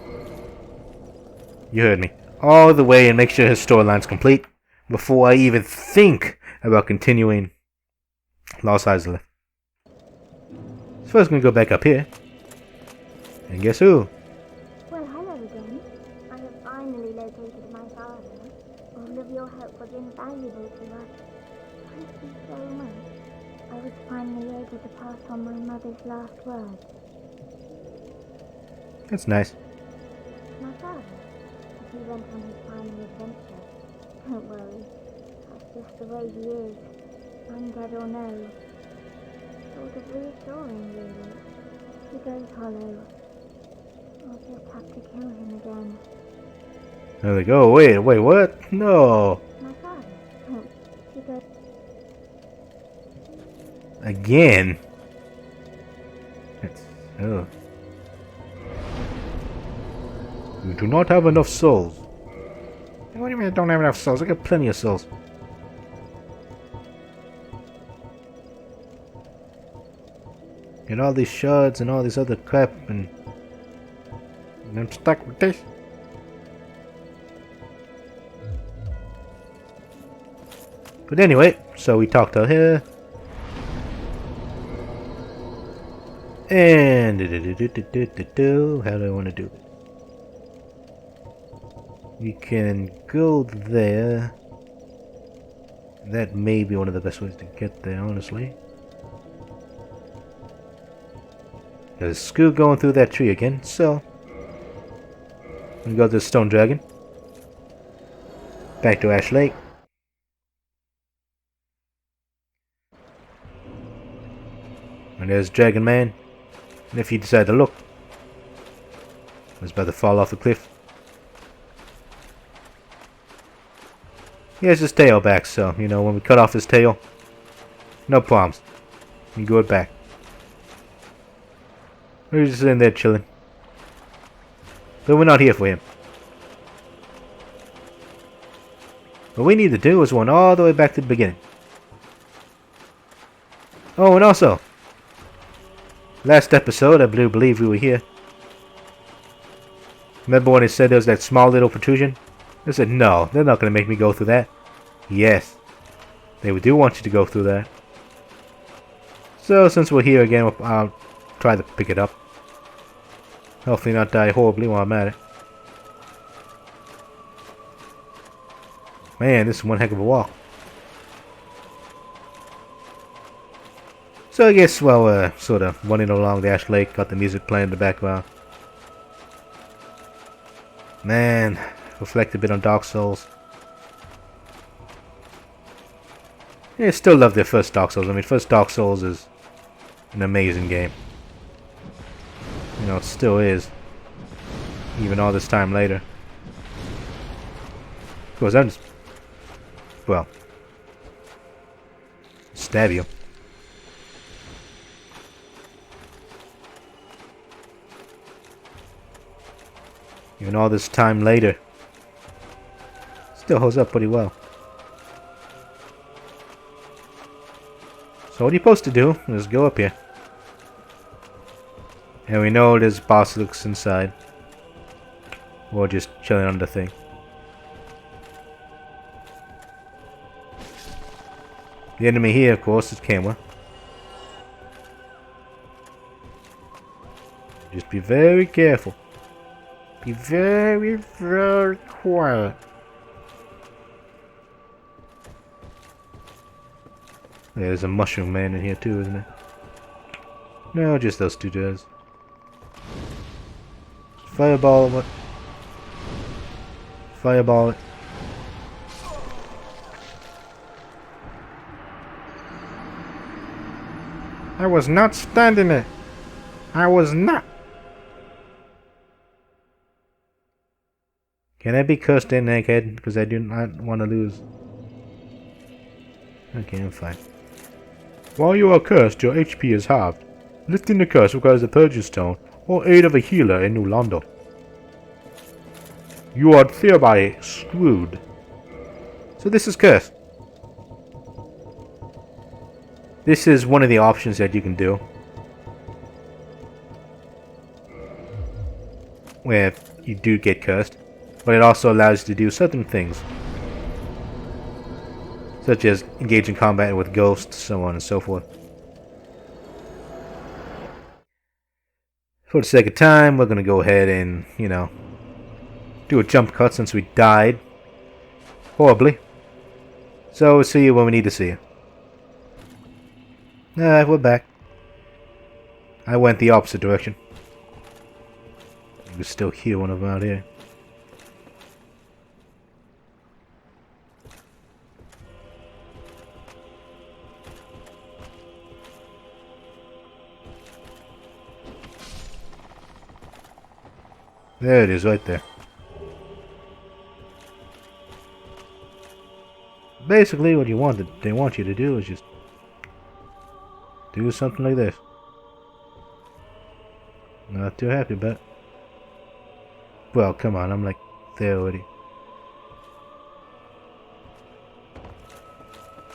You heard me. All the way and make sure his storyline's complete before I even think about continuing Lost Izalith. So first, I'm going to go back up here. And guess who? Well, hello again. I have finally located my father. All of your help was invaluable to us. Thank you so much. I was finally able to pass on my mother's last words. That's nice. My father, he went on his final adventure. Don't worry. That's just the way he is. Undead or no. Sort of reassuring, really. He goes hollow. I'll just have to kill him again. There they go. Wait, what? No. My father. He goes... Again. Oh. You do not have enough souls. What do you mean I don't have enough souls? I got plenty of souls. Get all these shards and all this other crap and I'm stuck with this. But anyway, so we talked to her. And how do I want to do it? We can go there. That may be one of the best ways to get there, honestly. There's Scoot going through that tree again, so we got this stone dragon. Back to Ash Lake. And there's Dragon Man. And if you decide to look, he's about to fall off the cliff. He has his tail back, so, you know, when we cut off his tail, no problems. You grow it back. We're just in there chilling. But we're not here for him. What we need to do is run all the way back to the beginning. Oh, and also, last episode, I believe we were here. Remember when it said there was that small little protrusion? I said, no, they're not going to make me go through that. Yes, they do want you to go through that. So, since we're here again, I'll try to pick it up. Hopefully not die horribly while I'm at it. Man, this is one heck of a walk. So I guess while we're sort of running along the Ash Lake, got the music playing in the background. Man, reflect a bit on Dark Souls. Yeah, I still love their first Dark Souls. I mean, first Dark Souls is an amazing game. You know, it still is. Even all this time later. Of course, I'm just... well... stab you. Even all this time later. Still holds up pretty well. So what you're supposed to do is go up here. And we know there's basilisks inside. Or just chilling on the thing. The enemy here, of course, is Camera. Just be very careful. Be very, very quiet. There's a mushroom man in here too, isn't there? No, just those two guys. Fireball it. Fireball it. I was not standing there. I was not. Can I be cursed in, egghead? Because I do not want to lose. Okay, I'm fine. While you are cursed, your HP is halved. Lifting the curse requires a Purging Stone or aid of a healer in New Londo. You are thereby screwed. So this is cursed. This is one of the options that you can do. Where you do get cursed. But it also allows you to do certain things. Such as engage in combat with ghosts, so on and so forth. For the sake of time, we're going to go ahead and, you know, do a jump cut since we died horribly. So we'll see you when we need to see you. Alright, we're back. I went the opposite direction. You can still hear one of them out here. There it is, right there. Basically, what they want you to do is just do something like this. Not too happy about it. Well, come on, I'm like there already.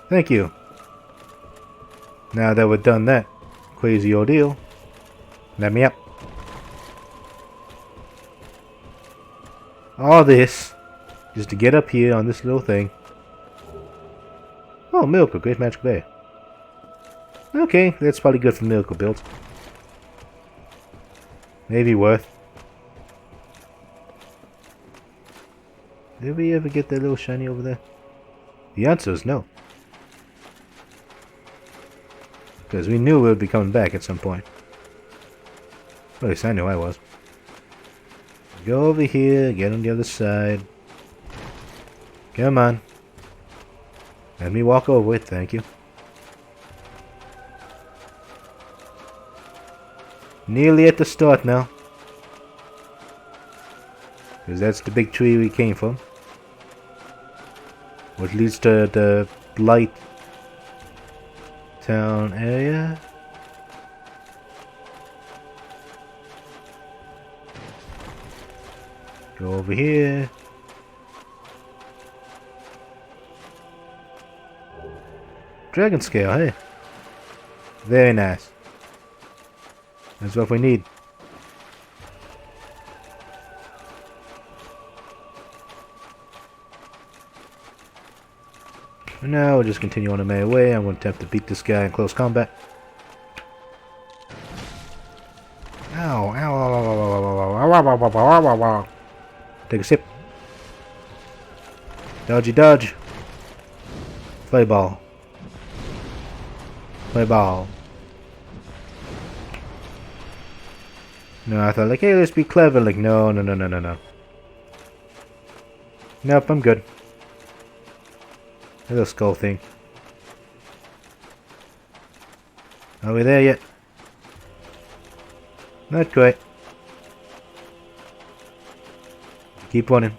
Thank you. Now that we've done that crazy ordeal, let me up. All this just to get up here on this little thing. Oh, Miracle, Great Magic Bay. Okay, that's probably good for Miracle builds. Maybe worth. Did we ever get that little shiny over there? The answer is no. Because we knew we would be coming back at some point. At least I knew I was. Go over here, get on the other side. Come on. Let me walk over it, thank you. Nearly at the start now. Because that's the big tree we came from. Which leads to the light town area. Go over here. Dragon scale, hey. Very nice. That's what we need. For now, we'll just continue on the merry way. I'm going to attempt to beat this guy in close combat. Ow, ow, ow, ow, ow, ow, ow, ow, ow, ow, ow, ow. Take a sip. Dodgy dodge. Play ball. Play ball. No, I thought like, hey, let's be clever. Like, no, no, no, no, no, no. Nope, I'm good. Little skull thing. Are we there yet? Not quite. Keep running.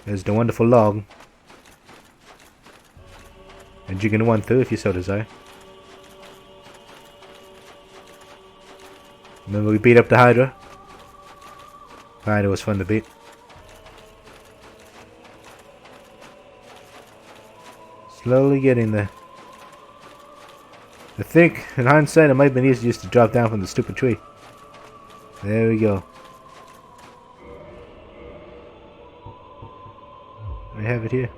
There's the wonderful log. And you can run through if you so desire. Remember we beat up the Hydra? Hydra was fun to beat. Slowly getting there. I think, in hindsight, it might have been easier just to drop down from the stupid tree. There we go. We have it here.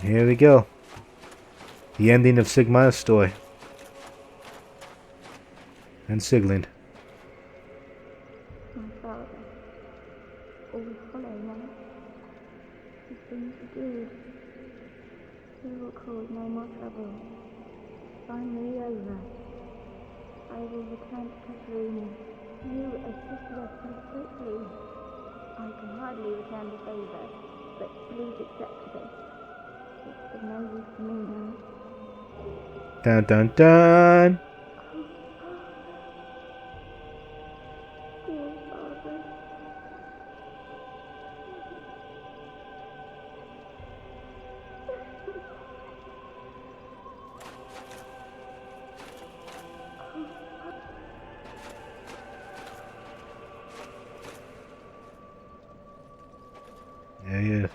Here we go. The ending of Sigmar's story. And Sigland. My father, Overhaul now, has been subdued. He will cause no more trouble. Finally over. I will return to Catherine. You assisted us so quickly. I can hardly return the favor, but please accept this. It's of no use to me now. Dun dun dun! Dear father. Yeah, yeah.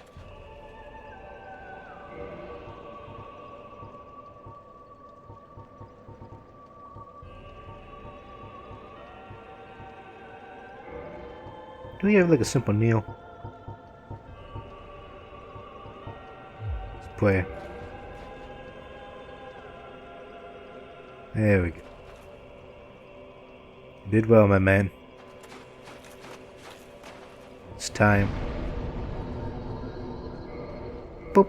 Do we have like a simple kneel? Let's play. There we go. You did well, my man. It's time. Boop.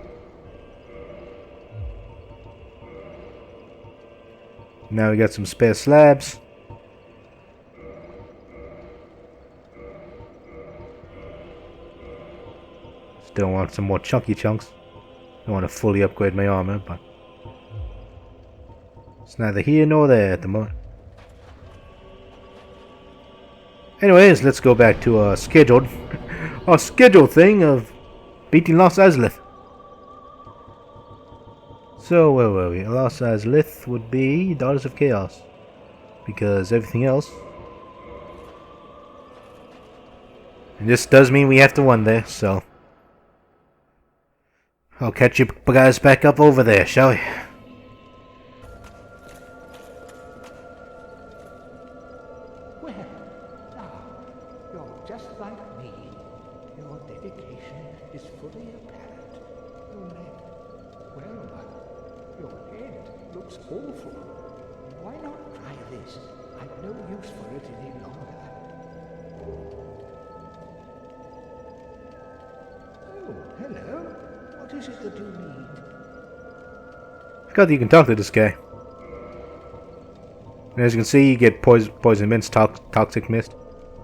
Now we got some spare slabs. Still want some more chunky chunks. Don't want to fully upgrade my armor, but it's neither here nor there at the moment. Anyways, let's go back to our scheduled thing of beating Lost Izalith. So where were we? Lost Izalith would be Daughters of Chaos, because everything else. And this does mean we have to run there, so I'll catch you guys back up over there, shall we? Well, now, you're just like me. Your dedication is fully apparent. Well, Your head looks awful. Why not try this? I've no use for it any longer. Oh, hello. What is it that you need? I forgot that you can talk to this guy. And as you can see, you get poison mints, toxic mist,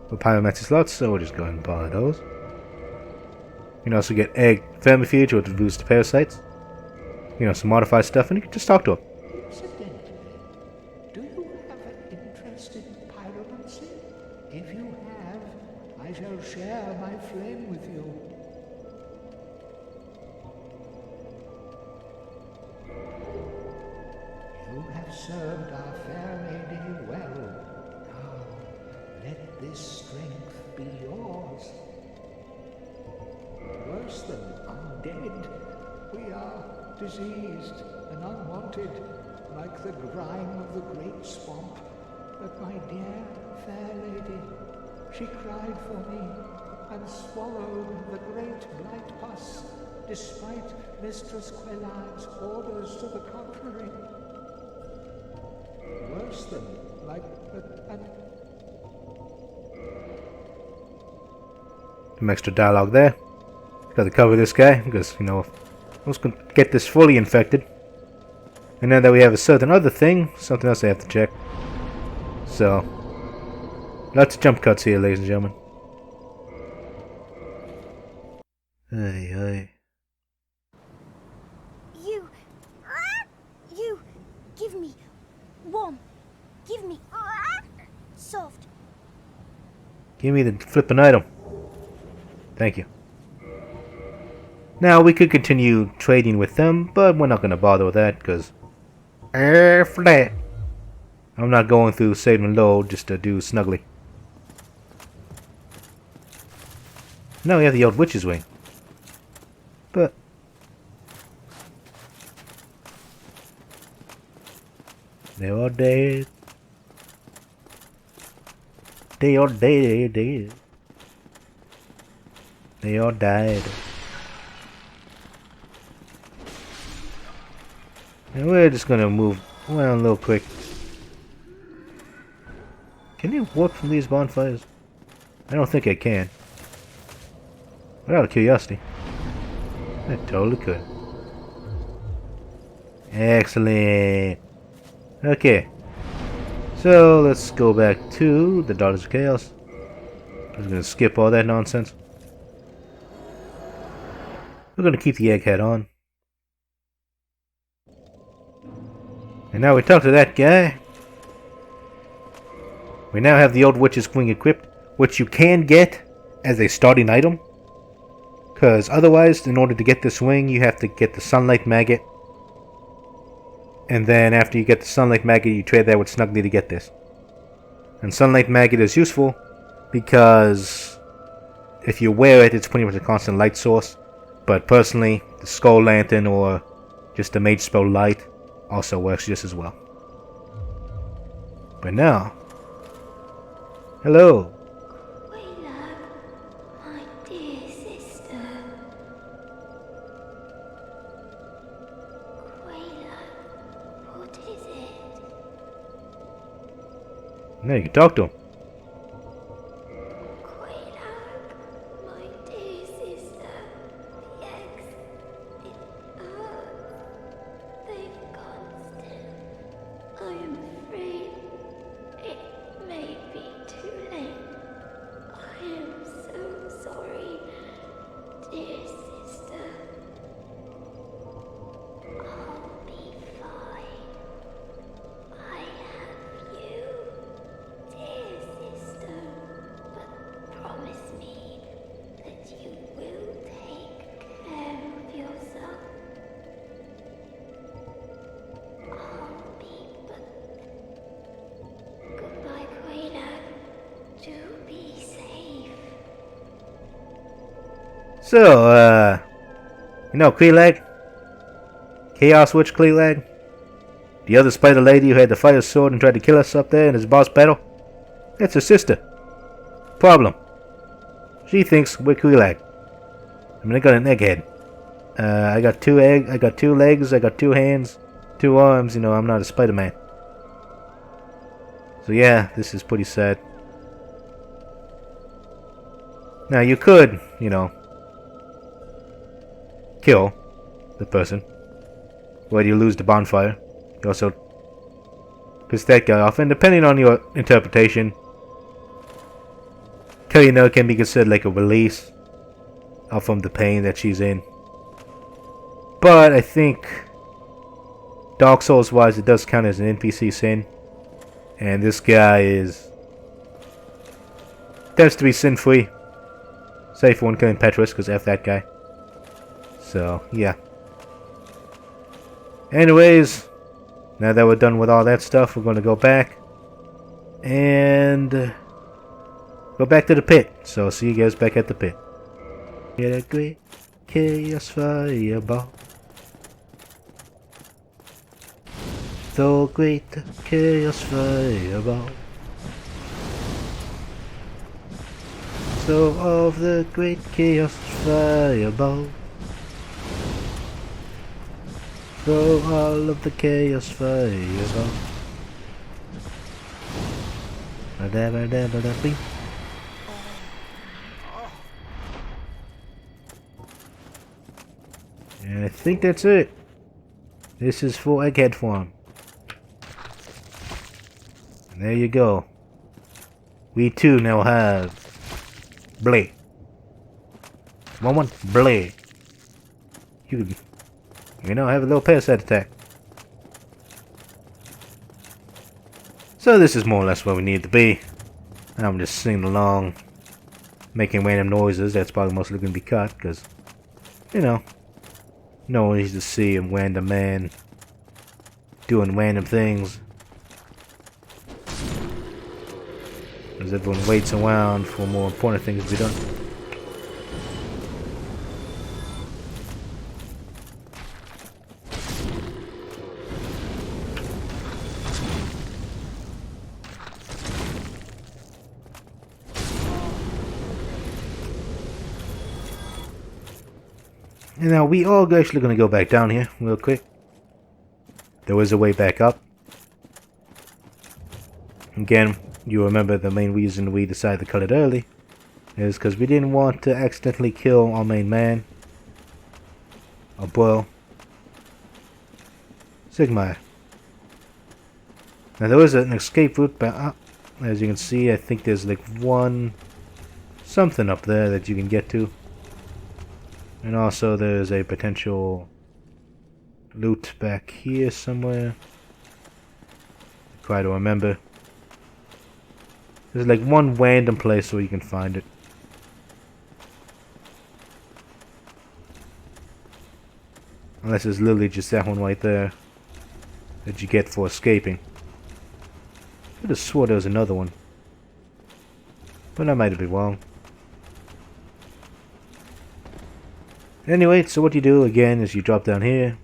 with pyromancy slots, so we'll just go ahead and buy those. You can also get egg thermofuge, which reduces the parasites. You know, some modified stuff, and you can just talk to him. Incidentally, do you have an interest in pyromancy? If you have, I shall share my flame with you. You have served our fair lady well. Now, let this strength be yours. Worse than undead, we are diseased and unwanted, like the grime of the great swamp. But my dear fair lady, she cried for me and swallowed the great blight pus, despite Mistress Quellard's orders to the contrary. Worse than like Some extra dialogue there. Got to cover this guy, because, you know, I was going to get this fully infected. And now that we have a certain other thing, something else I have to check. So, lots of jump cuts here, ladies and gentlemen. Hey. You, give me warm, give me soft. Give me the flippin' item. Thank you. Now, we could continue trading with them, but we're not going to bother with that, because flat. I'm not going through save and load just to do snuggly. Now we have the old witch's wing. But they are dead. They are dead. They all died. And we're just gonna move around a little quick. Can you warp from these bonfires? I don't think I can. But out of curiosity. I totally could. Excellent. Okay. So let's go back to the Daughters of Chaos. I'm just gonna skip all that nonsense. We're gonna keep the egghead on. And now we talk to that guy. We now have the old witch's wing equipped, which you can get as a starting item. Because otherwise, in order to get this wing, you have to get the sunlight maggot. And then after you get the sunlight maggot, you trade that with Snuggly to get this. And sunlight maggot is useful because if you wear it, it's pretty much a constant light source. But personally, the skull lantern or just the mage spell light also works just as well. But now, hello. Quayla, my dear sister. Quayla, what is it? Now you can talk to him. So, you know Krelag? Chaos Witch Krelag? The other spider lady who had the fire sword and tried to kill us up there in his boss battle? That's her sister. Problem. She thinks we're Krelag. I mean, I got an egghead. I got two legs, I got two hands, 2 arms, you know, I'm not a Spider-Man. So yeah, this is pretty sad. Now you could, you know, kill the person. Whether you lose the bonfire. You also piss that guy off. And depending on your interpretation, Cranial can be considered like a release from the pain that she's in. But I think Dark Souls wise it does count as an NPC sin. And this guy is tends to be sin free. Save for one killing Petrus, because F that guy. So yeah. Anyways, now that we're done with all that stuff, we're going to go back and go back to the pit. So see you guys back at the pit. Get a great chaos fireball. So great chaos fireball. So of the great chaos fireball. Throw all of the chaos fireball. And I think that's it. This is for Egghead Farm. And there you go. We too now have Blade. One Blade. You know, have a little parasite attack. So this is more or less where we need to be. I'm just singing along, making random noises. That's probably mostly going to be cut, because, you know, no one needs to see a random man doing random things. As everyone waits around for more important things to be done. And now we are actually going to go back down here real quick. There is a way back up. Again, you remember the main reason we decided to cut it early is because we didn't want to accidentally kill our main man. Or bro. Sigma. Now there is an escape route back up. As you can see, I think there's like something up there that you can get to. And also there's a potential loot back here somewhere. Try to remember. There's like one random place where you can find it. Unless it's literally just that one right there that you get for escaping. I could have swore there was another one. But I might be wrong. Anyway, so what you do again is you drop down here.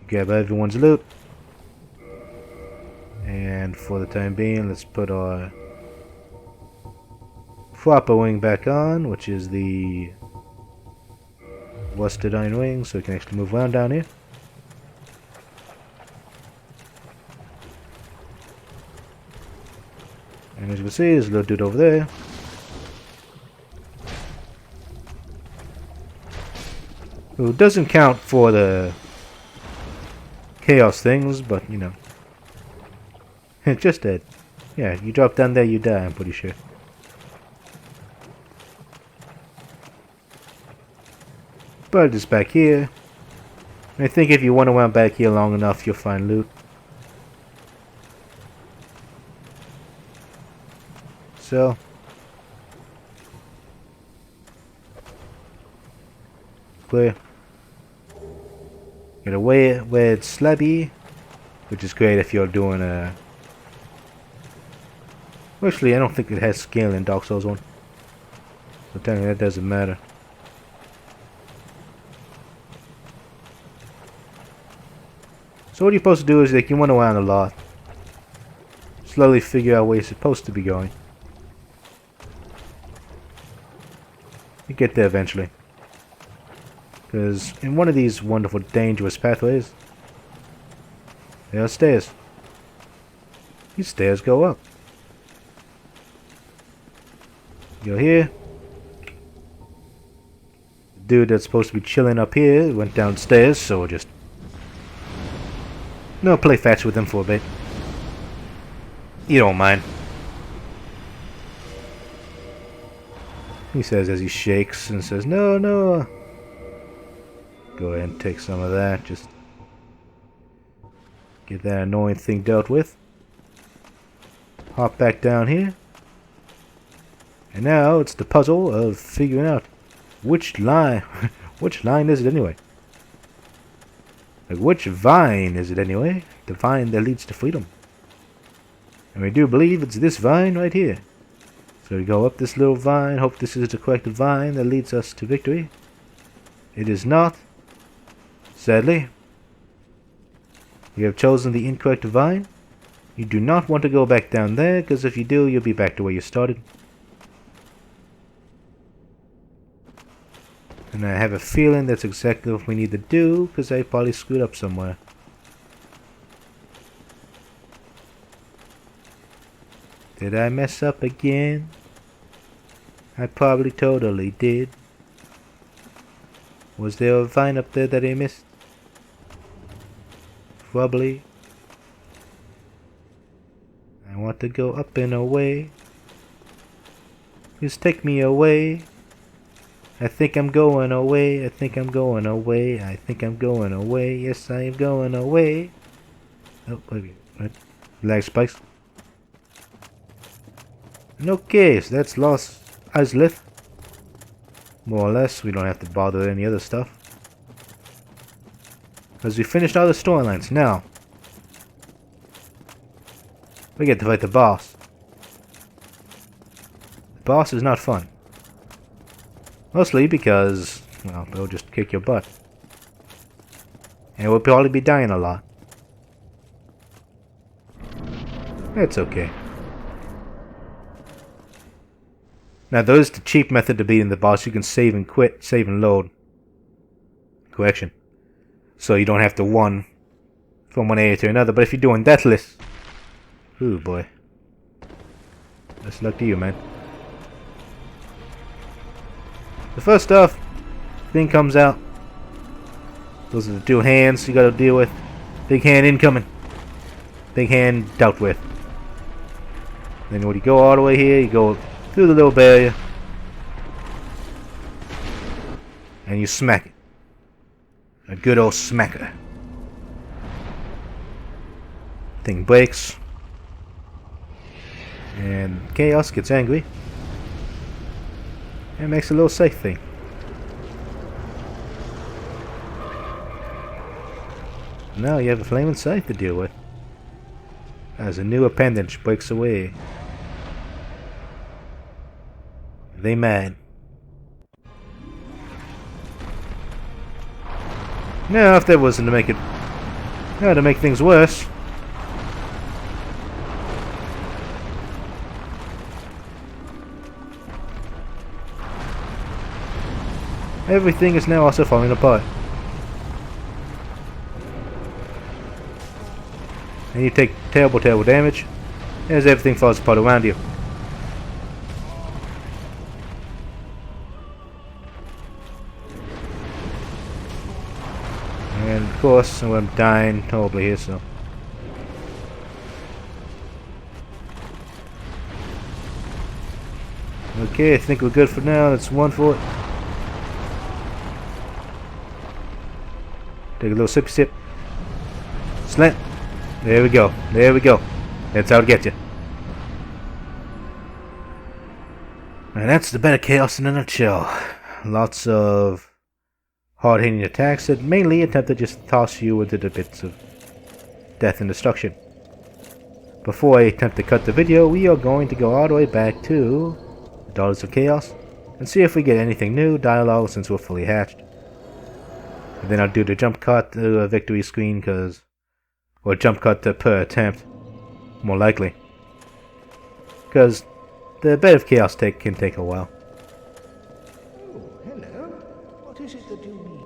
Grab everyone's loot. And for the time being, let's put our proper wing back on, which is the rusted iron wing, so we can actually move around down here. And as you can see, there's a little dude over there. Who doesn't count for the chaos things, but you know. Just dead. Yeah, you drop down there, you die, I'm pretty sure. But it's back here. I think if you run around back here long enough, you'll find loot. So. Clear. Get a weird slabby, which is great if you're doing a... Actually, I don't think it has skill in Dark Souls 1. So technically that doesn't matter. So what you're supposed to do is like you run around a lot. Slowly figure out where you're supposed to be going. You get there eventually. Because in one of these wonderful, dangerous pathways, there are stairs. These stairs go up. Go here. The dude that's supposed to be chilling up here went downstairs, so we'll just... No, play fetch with him for a bit. You don't mind. He says as he shakes and says, no, no. Go ahead and take some of that. Just get that annoying thing dealt with. Hop back down here. And now it's the puzzle of figuring out which line, which line is it anyway? Like which vine is it anyway? The vine that leads to freedom. And we do believe it's this vine right here. So we go up this little vine, hope this is the correct vine that leads us to victory. It is not. Sadly. You have chosen the incorrect vine. You do not want to go back down there, because if you do, you'll be back to where you started. And I have a feeling that's exactly what we need to do, because I probably screwed up somewhere. Did I mess up again? I probably totally did. Was there a vine up there that I missed? Probably. I want to go up and away. Please take me away. I think I'm going away. I think I'm going away. I think I'm going away. Yes, I am going away. Oh, wait. Lag spikes. And okay, so that's Lost Izalith. More or less, we don't have to bother with any other stuff. Because we finished all the storylines. Now, we get to fight the boss. The boss is not fun. Mostly because, well, they'll just kick your butt. And we'll probably be dying a lot. That's okay. Now, there is the cheap method to beating the boss. You can save and quit, save and load. Correction. So you don't have to run from one area to another. But if you're doing Deathless... Ooh, boy. That's luck to you, man. The first stuff, thing comes out. Those are the two hands you gotta deal with. Big hand incoming. Big hand dealt with. Then when you go all the way here, you go through the little barrier. And you smack it. A good old smacker. Thing breaks. And Chaos gets angry. And makes a little safe thing. Now you have a flaming scythe to deal with. As a new appendage breaks away. They mad. Now if that wasn't to make it... Now to make things worse... Everything is now also falling apart. And you take terrible, terrible damage as everything falls apart around you. And of course, I'm dying horribly here, so. Okay, I think we're good for now. That's one for it. Take a little sippy sip. Slant. There we go. There we go. That's how it gets you. And that's the Better Chaos in a nutshell. Lots of hard-hitting attacks that mainly attempt to just toss you into the bits of death and destruction. Before I attempt to cut the video, we are going to go all the way back to the Daughters of Chaos and see if we get anything new dialogue since we're fully hatched. And then I'll do the jump cut to a victory screen, or jump cut to per attempt, more likely. Because the Bed of Chaos can take a while. Oh, hello. What is it that you need?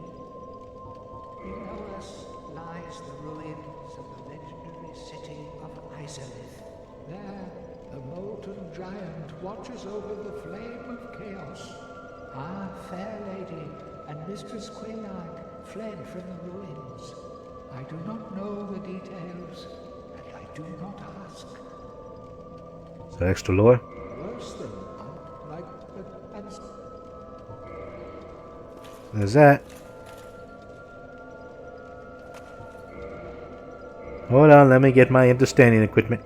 Izalith. There, the molten giant watches over the flame of chaos. Our fair lady and Mistress Quelaag fled from the ruins. I do not know the details, and I do not ask. So extra lore. Worse than like the and There's that. Hold on, let me get my understanding equipment.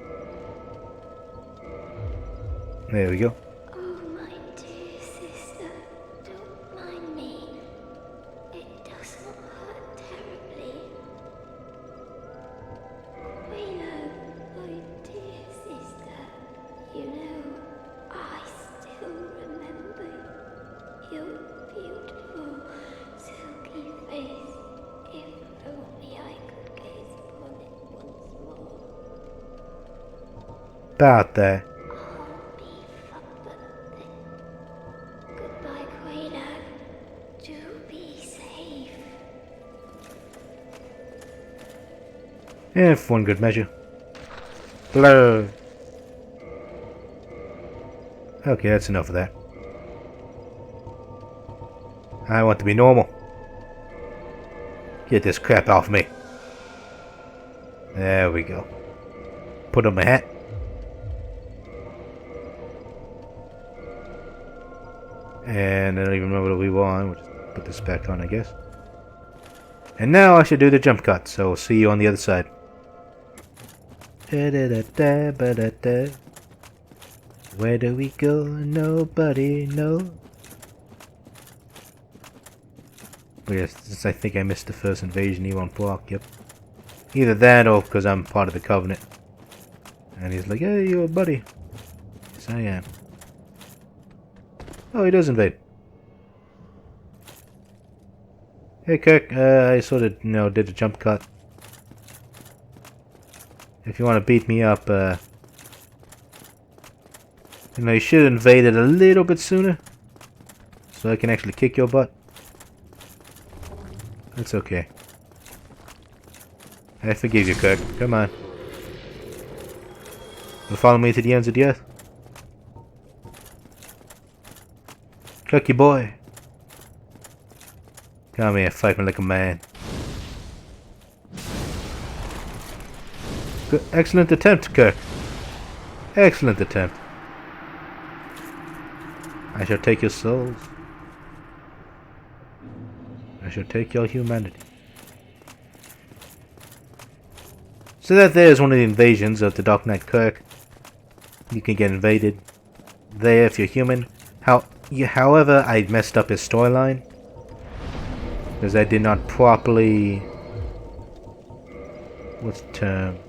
There we go. Oh, my dear sister, don't mind me. It doesn't hurt terribly. Quelaag, my dear sister, you know, I still remember your beautiful, silky face. If only I could gaze upon it once more. About that. I'll be forgotten. Goodbye, Quelaag. Do be safe. And for one good measure. Blow. Okay, that's enough of that. I want to be normal. Get this crap off me. There we go. Put on my hat. And I don't even remember what we were on. We'll just put this back on, I guess. And now I should do the jump cut, so see you on the other side. Da-da-da-da-ba-da-da. Where do we go? Nobody knows. But yes, since I think I missed the first invasion, he won't block. Yep. Either that or because I'm part of the Covenant. And he's like, hey, you're a buddy. Yes, I am. Oh, he does invade. Hey, Kirk, I sort of, did a jump cut. If you want to beat me up, you should have invaded a little bit sooner. So I can actually kick your butt. That's okay. I forgive you, Kirk. Come on. You'll follow me to the ends of the earth. Kirky boy. Come here, fight me like a man. Good, excellent attempt, Kirk. Excellent attempt. I shall take your souls. I shall take your humanity. So that there is one of the invasions of the Dark Knight Kirk. You can get invaded there if you're human. However, I messed up his storyline because I did not properly. What's the term?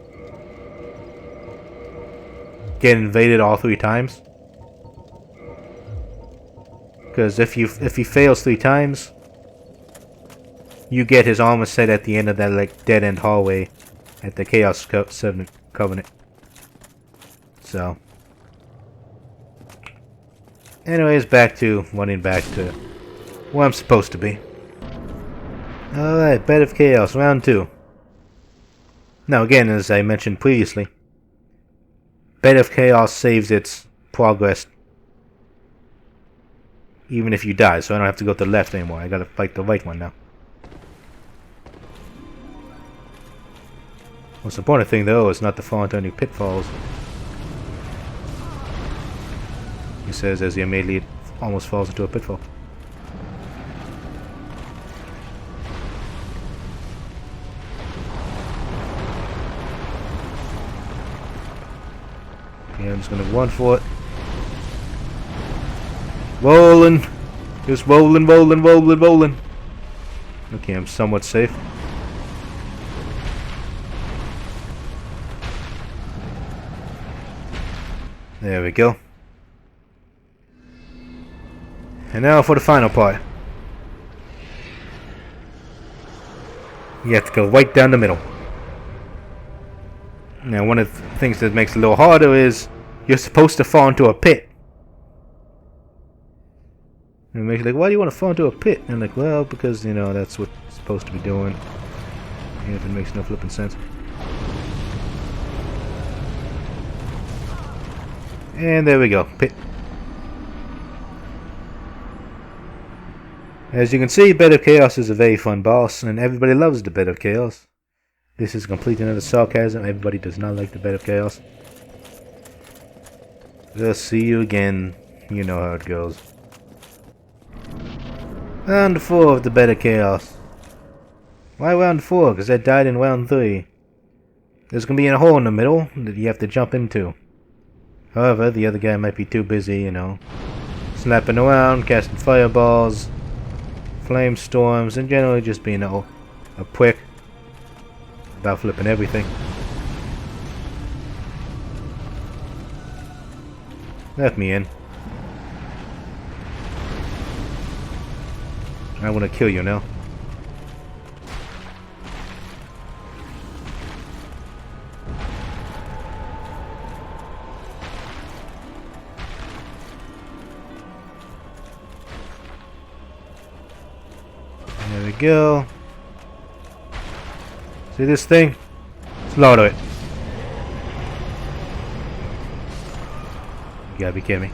Get invaded all 3 times. Because if he fails 3 times, you get his armor set at the end of that like dead end hallway at the Chaos Covenant. So, anyways, running back to where I'm supposed to be. Alright, Bed of Chaos, round 2. Now again, as I mentioned previously, Bed of Chaos saves its progress even if you die, so I don't have to go to the left anymore. I gotta fight the right one now. Most important thing though is not to fall into any pitfalls. He says as he immediately almost falls into a pitfall. Okay, I'm just gonna run for it. Rolling! Just rolling, rolling, rolling, rolling. Okay, I'm somewhat safe. There we go. And now for the final part. You have to go right down the middle. Now one of the things that makes it a little harder is you're supposed to fall into a pit. And it makes you like, why do you want to fall into a pit? And I'm like, well, because, that's what it's supposed to be doing. Even if it makes no flipping sense. And there we go. Pit. As you can see, Bed of Chaos is a very fun boss, and everybody loves the Bed of Chaos. This is completely another sarcasm. Everybody does not like the Bed of Chaos. We'll see you again. You know how it goes. Round 4 of the Bed of Chaos. Why round 4? Because I died in round 3. There's going to be a hole in the middle that you have to jump into. However, the other guy might be too busy, you know, slapping around, casting fireballs, flame storms, and generally just being a prick about flipping everything. Let me in. I want to kill you now. There we go. See this thing? Slaughter it. You gotta be kidding me.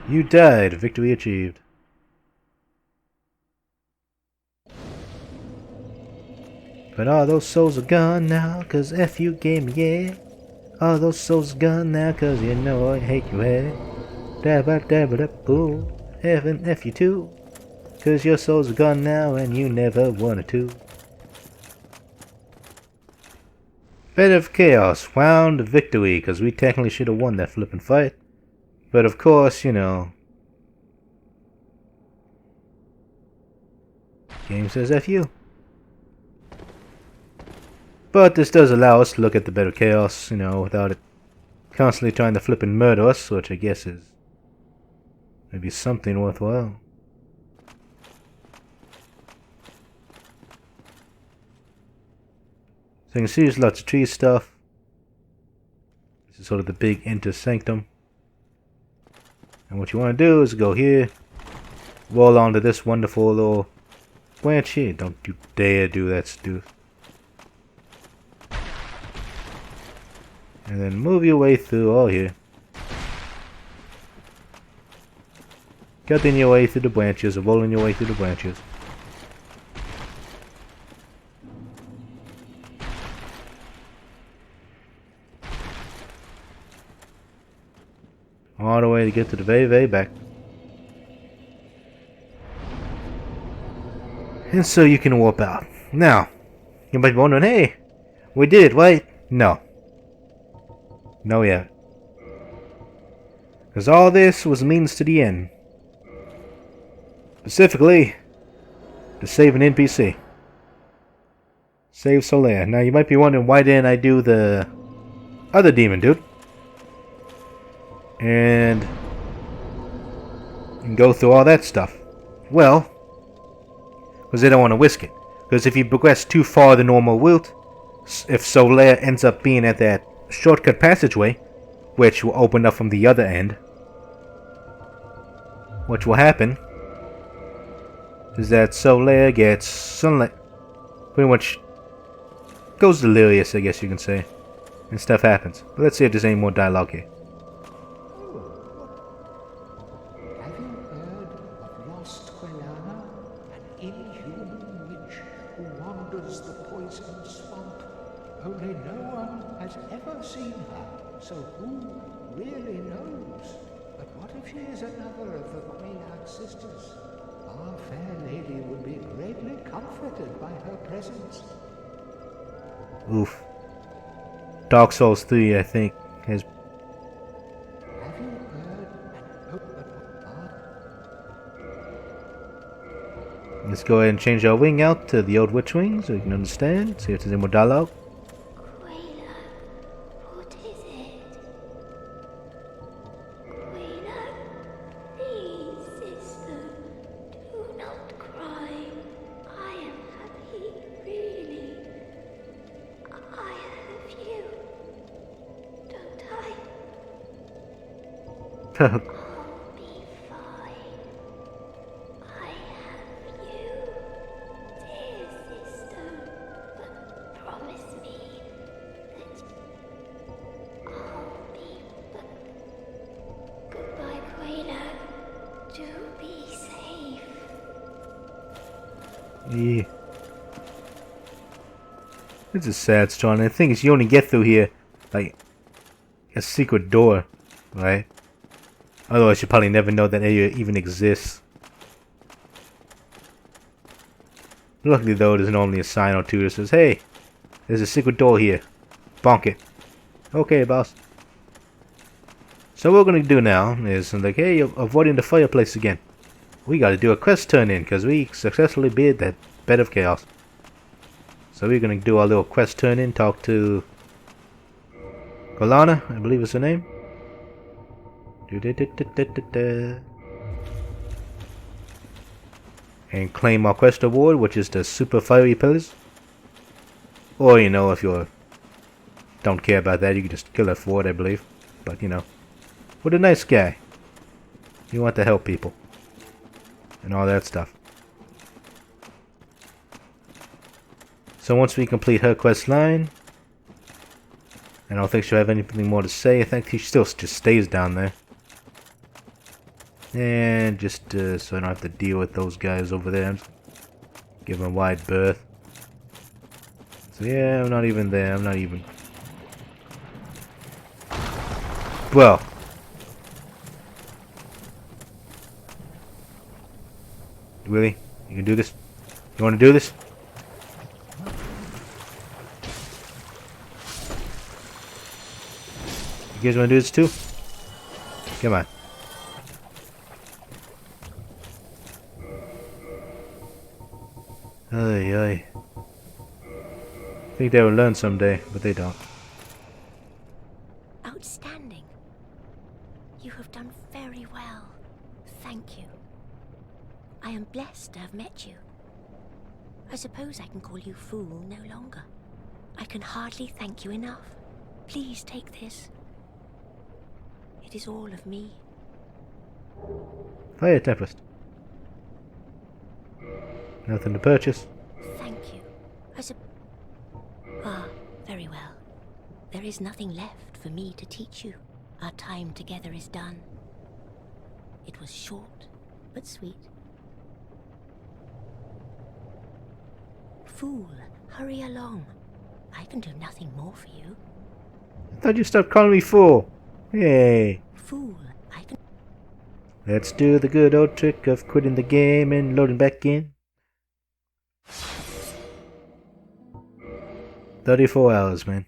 You died. Victory achieved. But all those souls are gone now, cause F you gave me, yeah. All those souls are gone now, cause you know I hate you, hey. Dabba dabba da boo. F and F you too. Cause your souls are gone now and you never wanted to. Bed of Chaos, round victory, cause we technically should have won that flippin' fight. But of course, you know. Game says F you. But this does allow us to look at the Bed of Chaos, you know, without it constantly trying to flippin' murder us, which I guess is maybe something worthwhile. So you can see there's lots of tree stuff. This is sort of the big inter sanctum. And what you want to do is go here, roll onto this wonderful little branch here. Don't you dare do that, Stu. And then move your way through all here. Cutting your way through the branches, or rolling your way through the branches. All the way to get to the very, very back. And so you can warp out. Now, you might be wondering, hey, we did it, right? No. No, yeah. Because all this was means to the end. Specifically, to save an NPC. Save Solaire. Now, you might be wondering, why didn't I do the other demon dude? And go through all that stuff. Well, because they don't want to risk it. Because if you progress too far the normal route, if Solaire ends up being at that shortcut passageway, which will open up from the other end, what will happen is that Solaire gets sunlight, pretty much goes delirious, I guess you can say, and stuff happens. But let's see if there's any more dialogue here. Have you heard of Lost Izalith, an inhuman witch who wanders the poison swamp? Only no one has ever seen her, so who really knows? But what if she is another of the Cranial sisters? Our fair lady would be greatly comforted by her presence. Oof. Dark Souls 3, I think, has... Have you heard? Let's go ahead and change our wing out to the old witch wing so you can understand. See if there's any more dialogue. What is it? Quayla, please, sister, do not cry. I am happy, really. I have you, don't I? I'll be fine. I have you, dear sister. But promise me that Yeah. It's a sad story. And the thing is, you only get through here, like, a secret door, right? Otherwise, you probably never know that area even exists. Luckily, though, there's only a sign or two that says, "Hey, there's a secret door here. Bonk it." Okay, boss. So what we're gonna do now is, like, hey, you're avoiding the fireplace again. We gotta do a quest turn in, because we successfully beat that bed of chaos. So we're gonna do our little quest turn in, talk to Golana, I believe is her name. And claim our quest award, which is the super fiery pillars. Or, you know, if you don't care about that, you can just kill her for it, I believe. But, you know, we're a nice guy. You want to help people. And all that stuff. So once we complete her quest line, I don't think she'll have anything more to say. I think she still just stays down there. And just so I don't have to deal with those guys over there. Just give them a wide berth. So yeah, I'm not even there. I'm not even... Well. Really? You can do this? You want to do this? You guys want to do this too? Come on. Ay, ay. Think they will learn someday, but they don't. Outstanding. You have done very well. Thank you. I am blessed to have met you. I suppose I can call you fool no longer. I can hardly thank you enough. Please take this. It is all of me. Fire Tempest. Nothing to purchase. Thank you. Ah, very well. There is nothing left for me to teach you. Our time together is done. It was short, but sweet. Fool, hurry along. I can do nothing more for you. I thought you stopped calling me fool. Hey. Fool, I can... Let's do the good old trick of quitting the game and loading back in. 34 hours, man.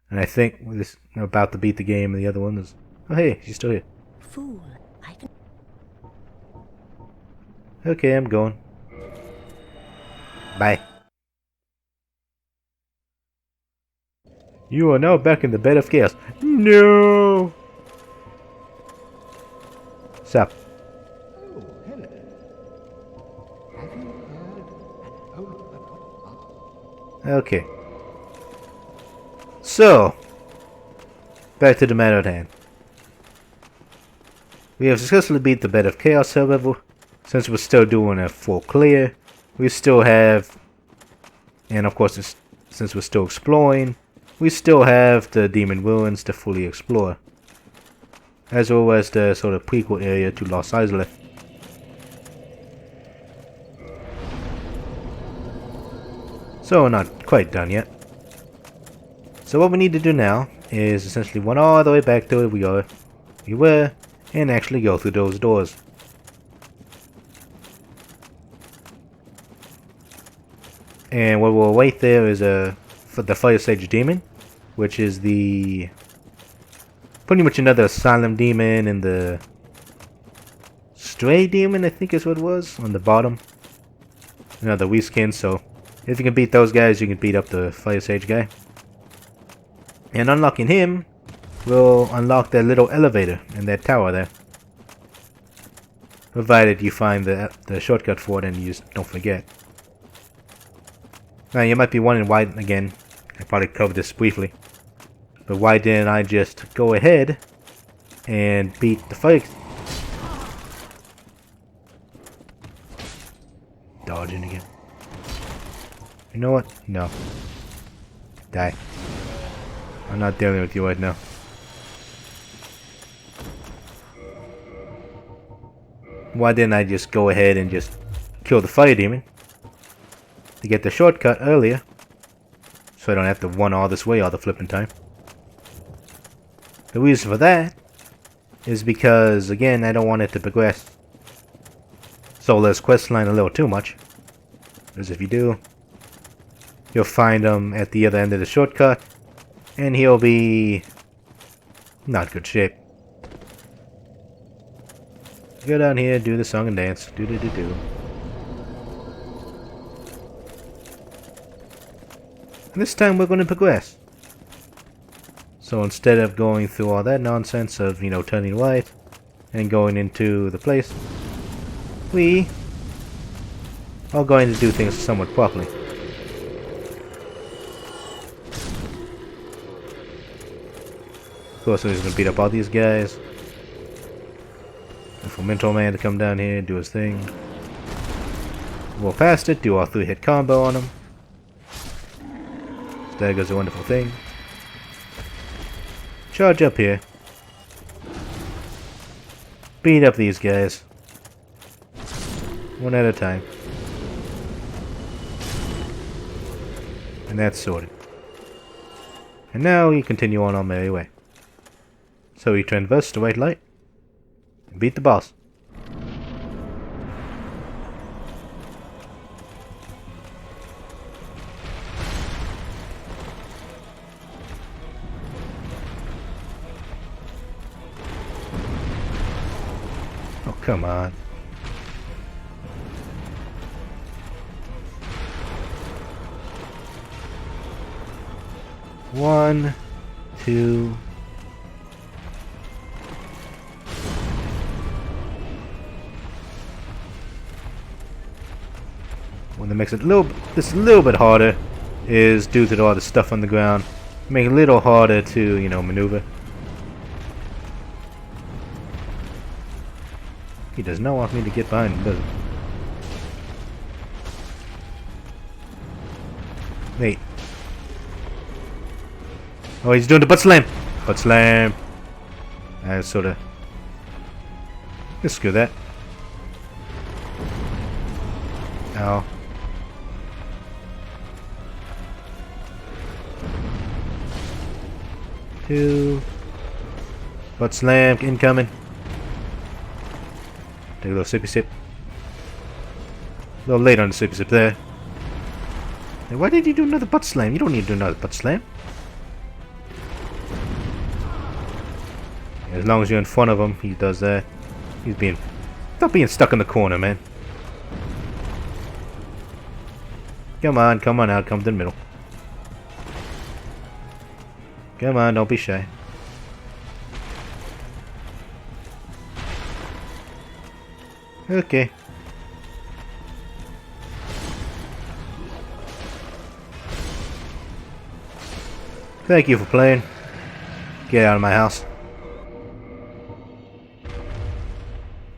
And I think we're about to beat the game, and the other one is... Oh, hey, she's still here. Fool, I can... Okay, I'm going. Bye. You are now back in the bed of chaos. No! Sup? Oh, hello. Have you heard? Okay. So, back to the matter at hand. We have successfully beat the bed of chaos, however, since we're still doing a full clear, we still have, and of course since we're still exploring, we still have the demon ruins to fully explore, as well as the sort of prequel area to Lost Izalith. So we're not quite done yet. So what we need to do now is essentially run all the way back to where we were, and actually go through those doors. And what we'll await there is for the Fire Sage Demon, which is the pretty much another Asylum Demon, and the Stray Demon, I think is what it was, on the bottom. Another reskin, so if you can beat those guys, you can beat up the Fire Sage guy. And unlocking him will unlock that little elevator in that tower there. Provided you find the shortcut for it and you just don't forget. Now you might be wondering why, again, I probably covered this briefly, but why didn't I just go ahead and beat the fire? Dodging again. You know what? No. Die. I'm not dealing with you right now. Why didn't I just go ahead and just kill the fire demon? to get the shortcut earlier, so I don't have to run all this way all the flipping time. The reason for that is because, again, I don't want it to progress Sola's questline a little too much. Because if you do, you'll find him at the other end of the shortcut, and he'll be not good shape. Go down here, do the song and dance. Do. And this time we're going to progress. So instead of going through all that nonsense of, you know, turning right and going into the place, we are going to do things somewhat properly. Of course, we're just going to beat up all these guys. And for Mental Man to come down here and do his thing. Roll past it, do our 3-hit combo on him. Stagger's a wonderful thing. Charge up here. Beat up these guys. One at a time. And that's sorted. And now we continue on our merry way. So we traverse the white light and beat the boss. Oh, come on. One, two. One that makes it just a little bit harder is due to all the stuff on the ground. Make it a little harder to, you know, maneuver. He does not want me to get behind him, does he? Wait. Oh, he's doing the butt slam! Butt slam! I sorta... Just screw that. Ow. Two. Butt slam incoming. Take a little sippy sip. A little late on the sippy sip there. Hey, why did you do another butt slam? You don't need to do another butt slam. As long as you're in front of him, he does that. Stop being stuck in the corner, man. Come on out, come to the middle. Come on, don't be shy. Okay. Thank you for playing. Get out of my house.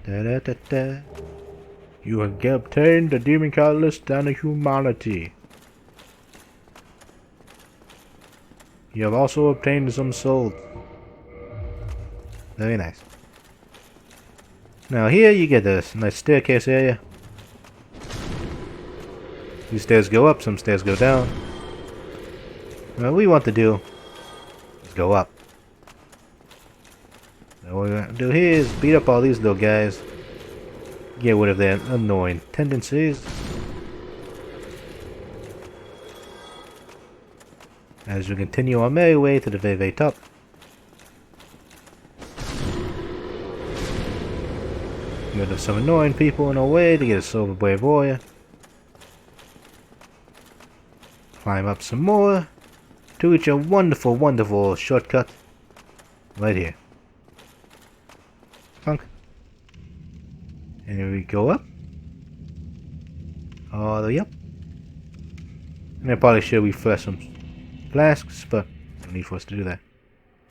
Da-da-da-da. You have obtained the demon catalyst and the humanity. You have also obtained some souls. Very nice. Now here you get this nice staircase area. These stairs go up, some stairs go down. What we want to do is go up. Now what we're going to do here is beat up all these little guys. Get rid of their annoying tendencies. As we continue our merry way to the very, very top. Rid of some annoying people in our way to get a silver brave warrior. Climb up some more to reach a wonderful, wonderful shortcut right here. Funk. And here we go up. All the way up. And I probably should refresh some flasks, but no need for us to do that.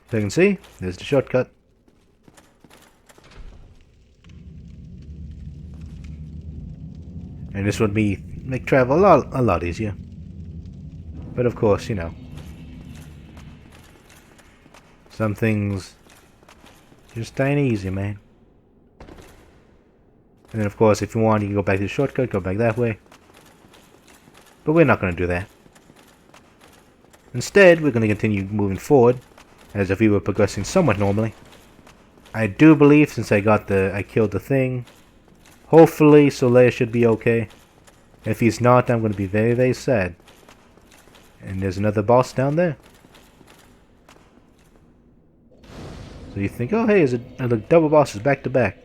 So you can see, there's the shortcut. And this would make travel a lot easier. But of course, you know, some things just ain't easy, man. And then of course, if you want, you can go back to the shortcut, go back that way. But we're not going to do that. Instead, we're going to continue moving forward, as if we were progressing somewhat normally. I do believe, since I killed the thing, hopefully Soleil should be okay. If he's not, I'm going to be very, very sad. And there's another boss down there. So you think, oh hey, the double bosses back to back.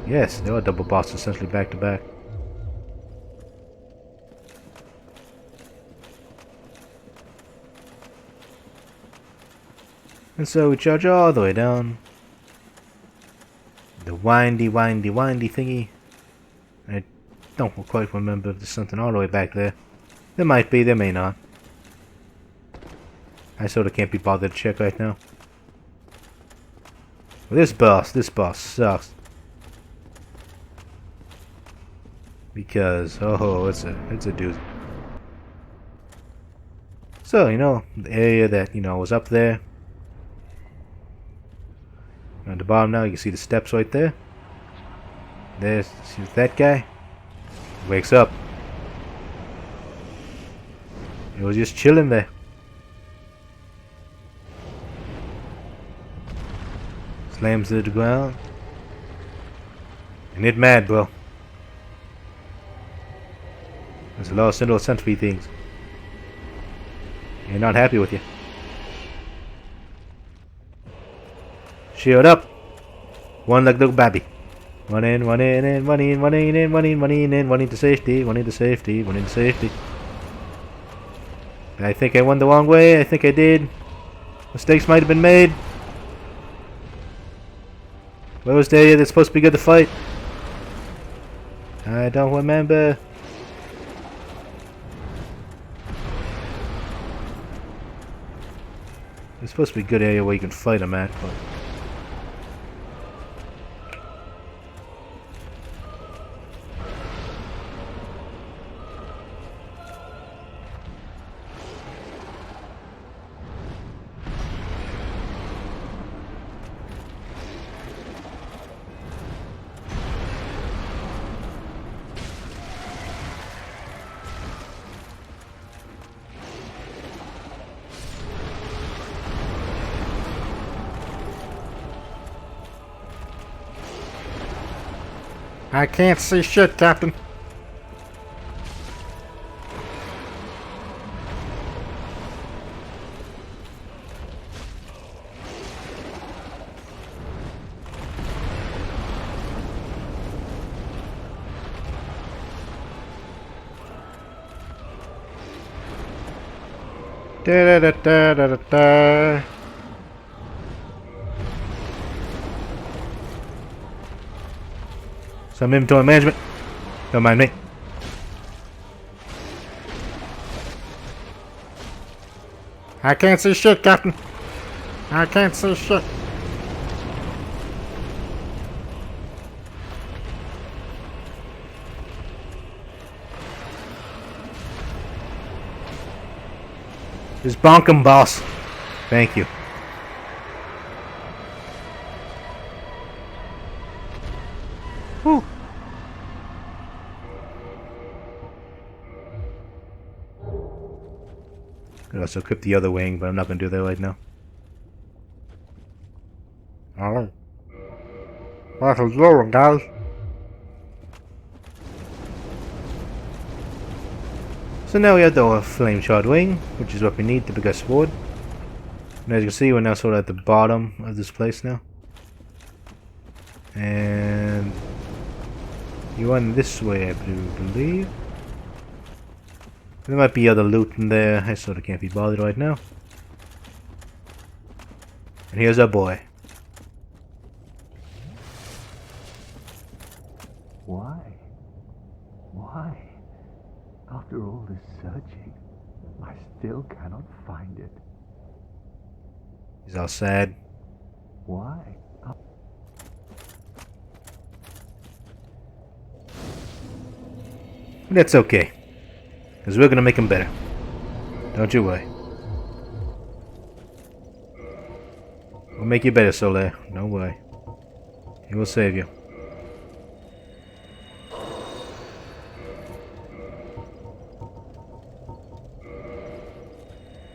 Yes, there are double bosses essentially back to back. And so we charge all the way down. The windy thingy. I don't quite remember if there's something all the way back there. There might be, there may not. I sort of can't be bothered to check right now. Well, this boss sucks. Because, oh, it's a doozy. So, you know, the area that, you know, was up there. On the bottom now, you can see the steps right there. There's, see that guy? Wakes up. He was just chilling there. Slams to the ground. And get mad, bro. There's a lot of Sentinel Sentry things. They're not happy with you. Shield up. One like little baby. One in, one in, and one in, one in, and one in, one in, and one into safety, one into safety, one into safety. I think I went the wrong way. I think I did. Mistakes might have been made. Where was the area that's supposed to be good to fight? I don't remember. It's supposed to be a good area where you can fight them at, but... I can't see shit, Captain. Da da da da da da. Some inventory management. Don't mind me. I can't see shit, Captain. I can't see shit. Just bonk him, boss. Thank you. Whew. Could also equip the other wing, but I'm not going to do that right now. Alright. Battle's rolling, guys. So now we have the flame shard wing, which is what we need to progress forward. And as you can see, we're now sort of at the bottom of this place now. And you run this way, I do believe. There might be other loot in there. I sort of can't be bothered right now. And here's our boy. Why? Why? After all this searching, I still cannot find it. He's all sad. Why? That's okay. Because we're going to make him better. Don't you worry. We'll make you better, Soleil. Don't worry. He will save you.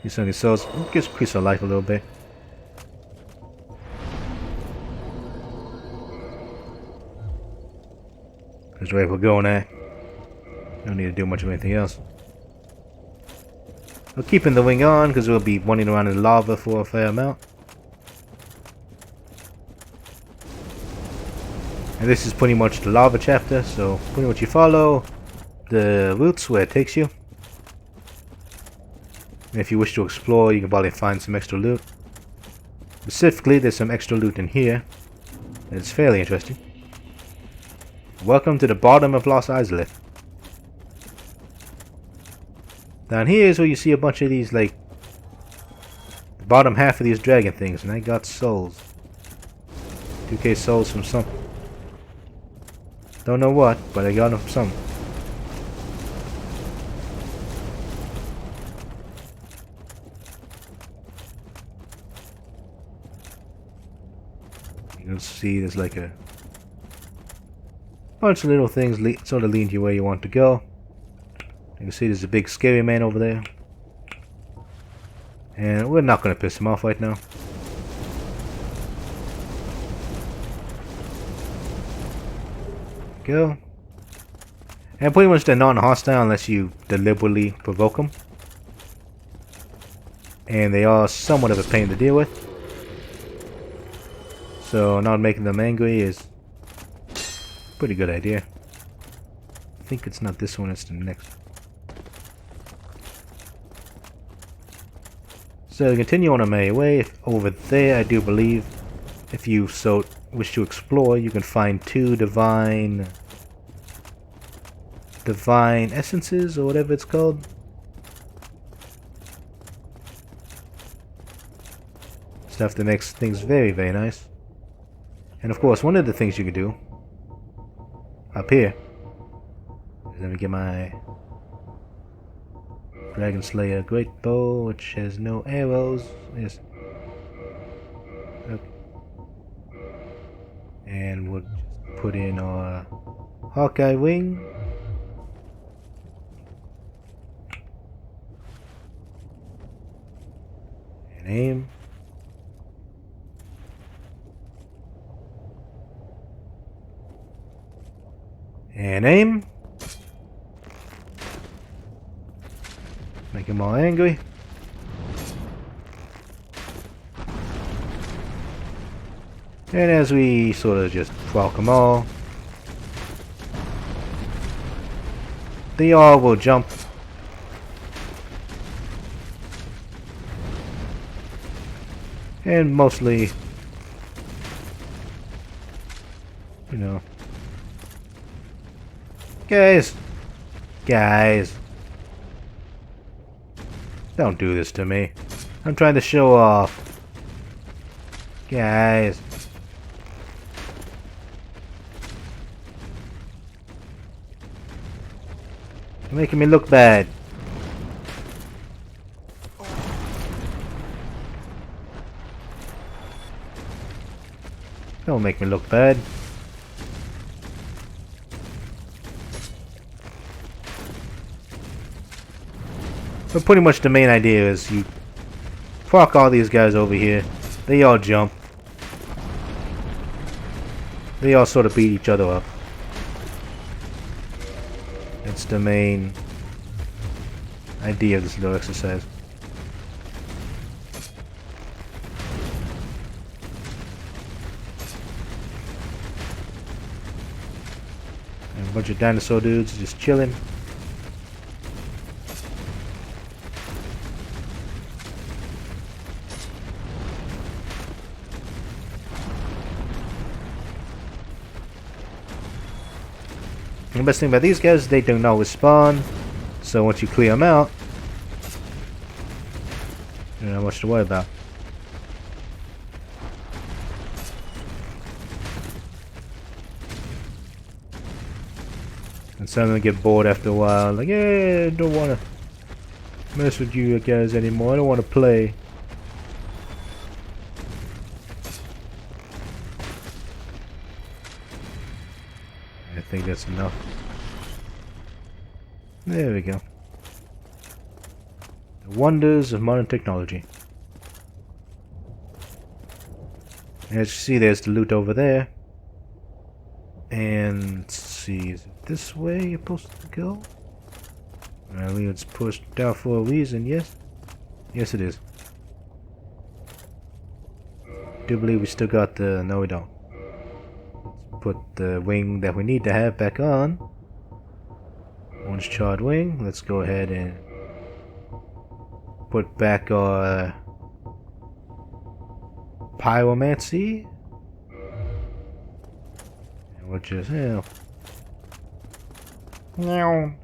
Use some of these souls. Just increase our life a little bit. That's where we're going at. Don't need to do much of anything else. We're keeping the wing on because we'll be running around in lava for a fair amount. And this is pretty much the lava chapter, so pretty much you follow the routes where it takes you. And if you wish to explore, you can probably find some extra loot. Specifically, there's some extra loot in here. It's fairly interesting. Welcome to the bottom of Lost Izalith. Down here is where you see a bunch of these, like, the bottom half of these dragon things, and I got souls. 2k souls from something. Don't know what, but I got them from something. You can see there's like a bunch of little things sort of lead you where you want to go. You can see there's a big scary man over there. And we're not going to piss him off right now. Go. And pretty much they're non-hostile unless you deliberately provoke them. And they are somewhat of a pain to deal with. So not making them angry is a pretty good idea. I think it's not this one, it's the next. So to continue on a merry way, over there I do believe if you so wish to explore, you can find 2 divine essences or whatever it's called. Stuff that makes things very, very nice. And of course, one of the things you can do up here is let me get my Dragon Slayer great bow, which has no arrows. Yes. Okay. And we'll just put in our Hawkeye wing. And aim. And aim. Make him all angry. And as we sort of just proc them all, they all will jump. And mostly, you know, guys, don't do this to me. I'm trying to show off. Guys. You're making me look bad. Don't make me look bad. But pretty much the main idea is you proc all these guys over here. They all jump. They all sort of beat each other up. That's the main idea of this little exercise. And a bunch of dinosaur dudes just chilling. The best thing about these guys is they don't always spawn, so once you clear them out, you don't have much to worry about. And some of them get bored after a while, like, yeah, I don't want to mess with you guys anymore, I don't want to play. I think that's enough. There we go. The wonders of modern technology. And as you see, there's the loot over there. And let's see, is it this way you're supposed to go? I mean, it's pushed down for a reason, yes? Yes, it is. Do believe we still got the... No, we don't. Let's put the wing that we need to have back on. Orange charred wing. Let's go ahead and put back our pyromancy. And we'll just... Meow.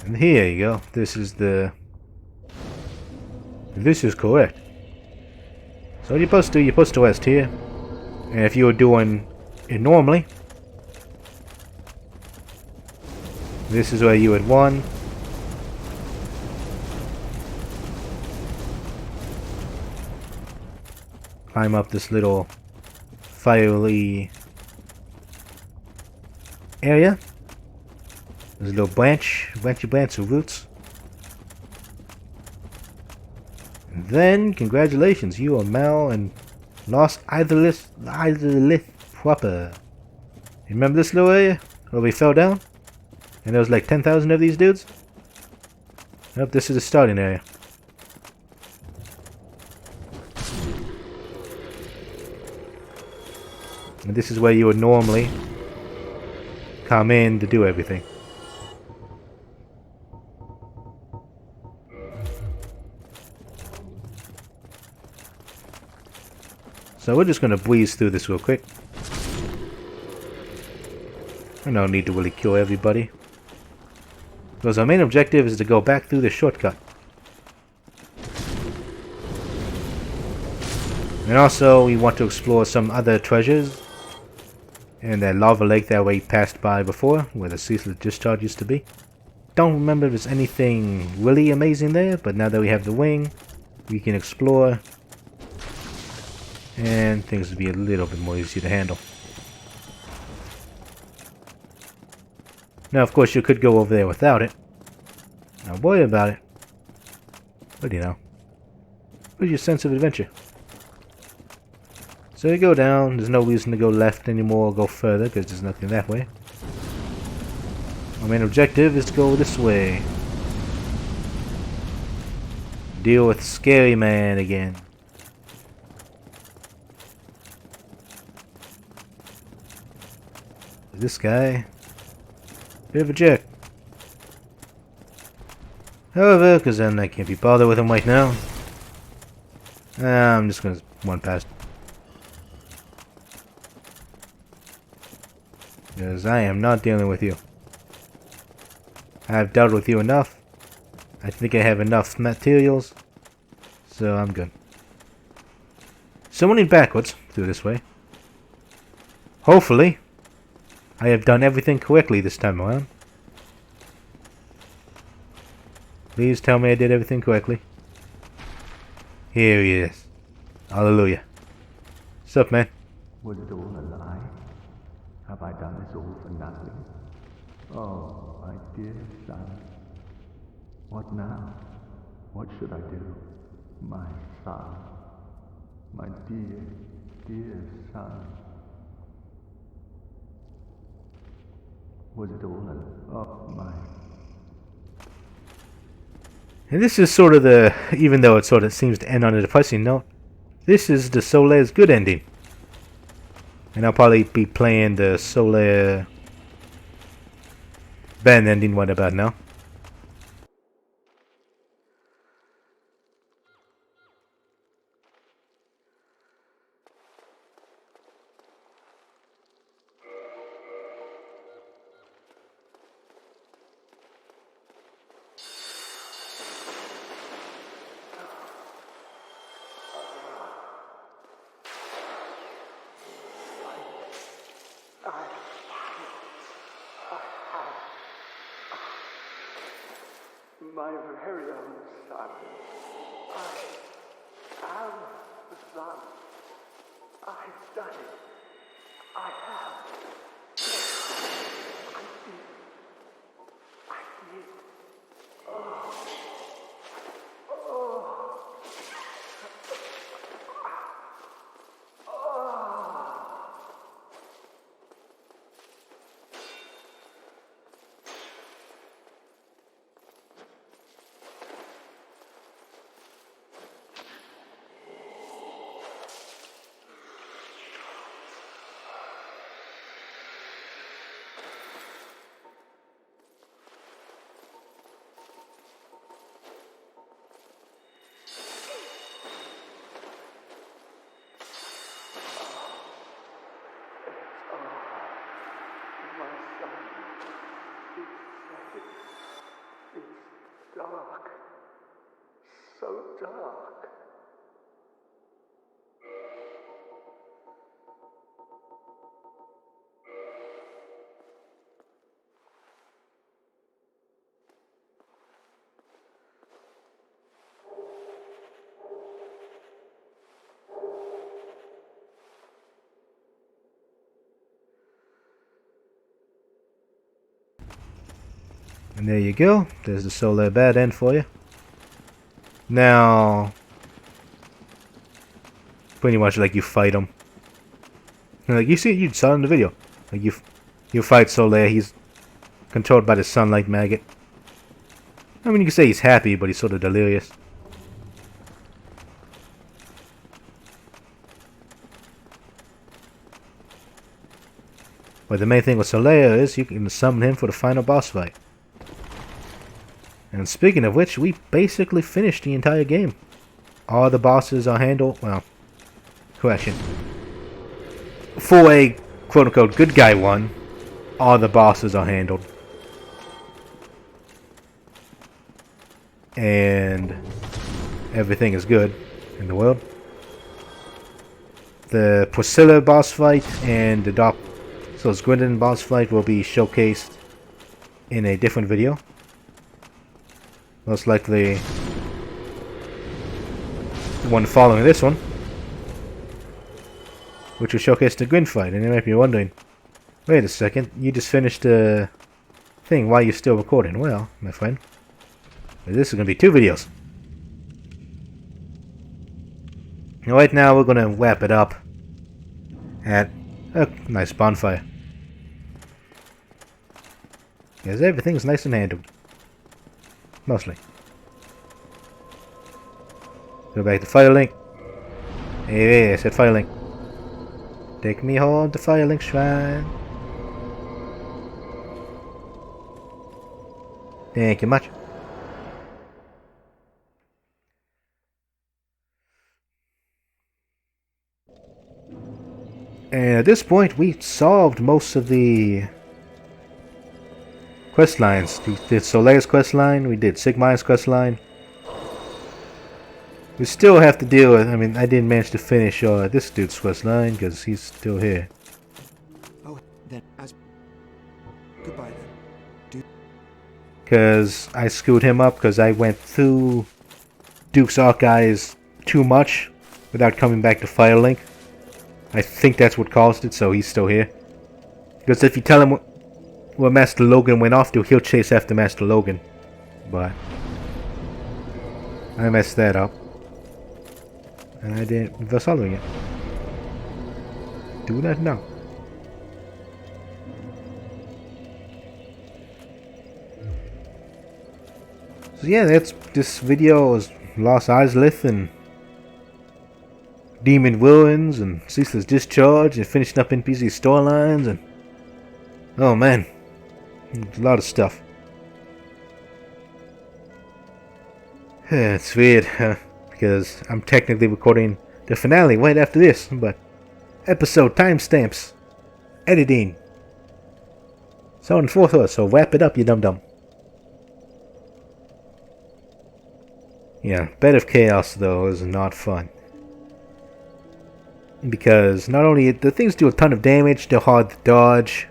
And here you go. This is the... This is correct. So what you're supposed to do, you're supposed to rest here. And if you were doing it normally, this is where you would one. Climb up this little fiery area. There's a little branch of roots. And then, congratulations, you are Mal and Lost Izalith proper. You remember this little area where we fell down? And there was like 10,000 of these dudes? Nope, this is the starting area. And this is where you would normally come in to do everything. So we're just going to breeze through this real quick. I don't need to really kill everybody. Because our main objective is to go back through the shortcut. And also we want to explore some other treasures. And that lava lake that we passed by before, where the ceaseless discharge used to be. Don't remember if there's anything really amazing there, but now that we have the wing, we can explore. And things will be a little bit more easy to handle. Now, of course, you could go over there without it. Don't worry about it. But you know, where's your sense of adventure? So you go down. There's no reason to go left anymore or go further because there's nothing that way. Our main objective is to go this way. Deal with Scary Man again. This guy, bit of a jerk. However, because then I can't be bothered with him right now, I'm just gonna run past. Because I am not dealing with you. I've dealt with you enough. I think I have enough materials, so I'm good. So running backwards through this way. Hopefully, I have done everything correctly this time around. Please tell me I did everything correctly. Here he is. Hallelujah. Sup, man? Was it all a lie? Have I done this all for nothing? Oh, my dear son. What now? What should I do? My son. My dear, dear son. Was it all my... And this is sort of the, even though it sort of seems to end on a depressing note, this is the Solare's good ending. And I'll probably be playing the Solare bad ending right about now. My very own son. I am the son. I've done it. I have. I did. It's dark. So dark. And there you go. There's the Solar bad end for you. Now, pretty much like you fight him. Like you saw in the video. Like you fight Solar. He's controlled by the sunlight maggot. I mean, you can say he's happy, but he's sort of delirious. But the main thing with Solar is you can summon him for the final boss fight. And speaking of which, we basically finished the entire game. All the bosses are handled. Well, correction. For a quote-unquote good guy one, all the bosses are handled. And everything is good in the world. The Priscilla boss fight and the Dark Souls Gwyndon boss fight will be showcased in a different video. Most likely the one following this one, which will showcase the Gwyn fight. And you might be wondering, wait a second, you just finished the thing, why are you still recording? Well, my friend, this is going to be 2 videos. And right now we're going to wrap it up at a nice bonfire. Because everything's nice and handled. Mostly. Go back to Firelink. Hey, I said Firelink. Take me home to Firelink Shrine. Thank you much. And at this point, we solved most of the quest lines. We did Solar's quest line, we did Sigmar's quest line. We still have to deal with, I mean, I didn't manage to finish this dude's quest line because he's still here. Oh, then, goodbye then. Because I screwed him up because I went through Duke's Archives too much without coming back to Firelink. I think that's what caused it, so he's still here. Because if you tell him where Master Logan went off to, he'll chase after Master Logan. But I messed that up. And I didn't was following it. Do that now. So yeah, this video is Lost Izalith and Demon Ruins and Ceaseless Discharge and finishing up NPC storylines and oh man, a lot of stuff. It's weird, because I'm technically recording the finale right after this, but episode timestamps, editing, so on and forth. So wrap it up, you dum-dum. Yeah, Bed of Chaos though is not fun. Because not only the things do a ton of damage, they're hard to dodge,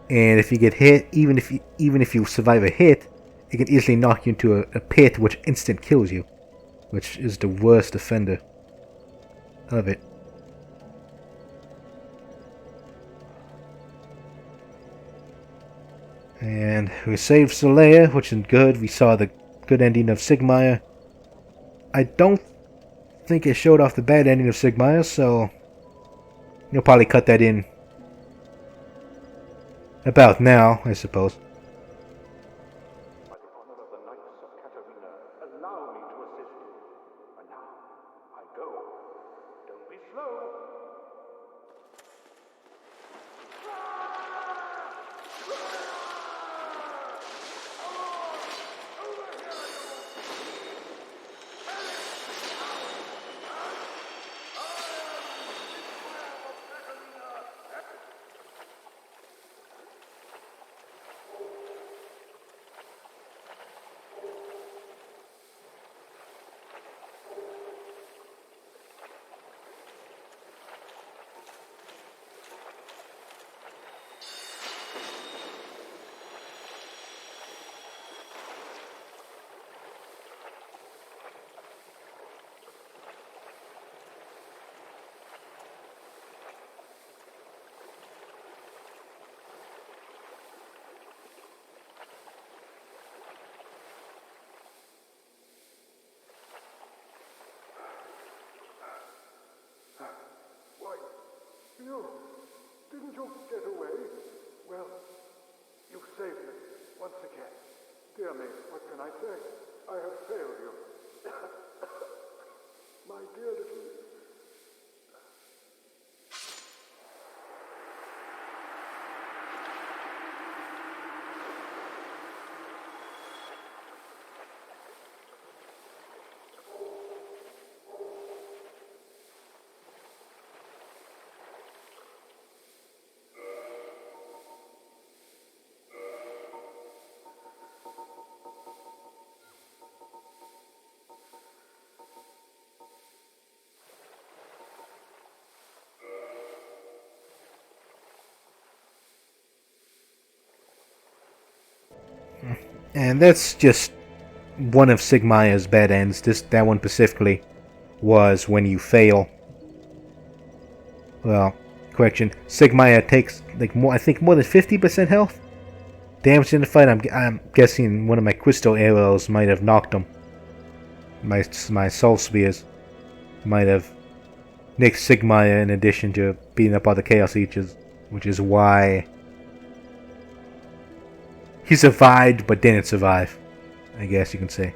and if you get hit, even if you survive a hit, it can easily knock you into a pit which instant kills you, which is the worst offender of it. And we saved Solea, which is good. We saw the good ending of Sigmire. I don't think it showed off the bad ending of Sigmire, so you'll probably cut that in about now, I suppose. By the honor of the Knights of Katarina, allow me to assist you. And now, I go. Don't be slow. You? Didn't you get away? Well, you've saved me once again. Dear me, what can I say? I have failed you. My dear little... And that's just one of Sigmaya's bad ends. That one specifically was when you fail. Well, correction. Sigmaya takes like more. I think more than 50% health damage in the fight. I'm guessing one of my crystal arrows might have knocked him. My soul spears might have nicked Sigmaya in addition to beating up all the Chaos Eaters, which is why he survived but didn't survive, I guess you can say.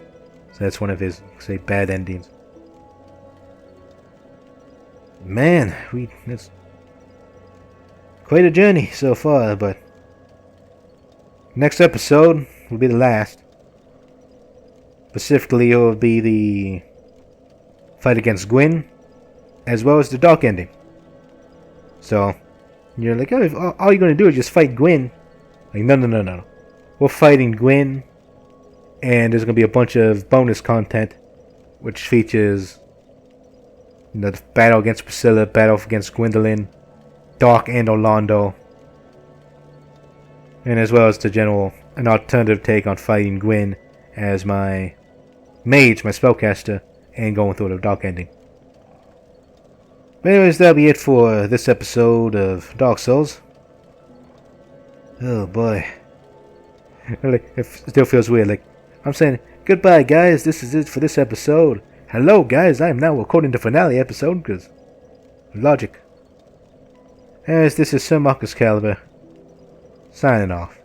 So that's one of his, say, bad endings. Man, it's quite a journey so far, but next episode will be the last. Specifically, it will be the fight against Gwyn, as well as the dark ending. So, you're like, oh, if all you're going to do is just fight Gwyn. Like, no. We're fighting Gwyn, and there's going to be a bunch of bonus content, which features the battle against Priscilla, battle against Gwendolyn, Dark and Orlando, and as well as an alternative take on fighting Gwyn as my mage, my spellcaster, and going through the dark ending. But anyways, that'll be it for this episode of Dark Souls. Oh boy. It still feels weird. Like, I'm saying, goodbye guys, this is it for this episode. Hello guys, I am now recording the finale episode, because logic. Anyways, this is SirMarcusCalibur, signing off.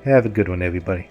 Have a good one, everybody.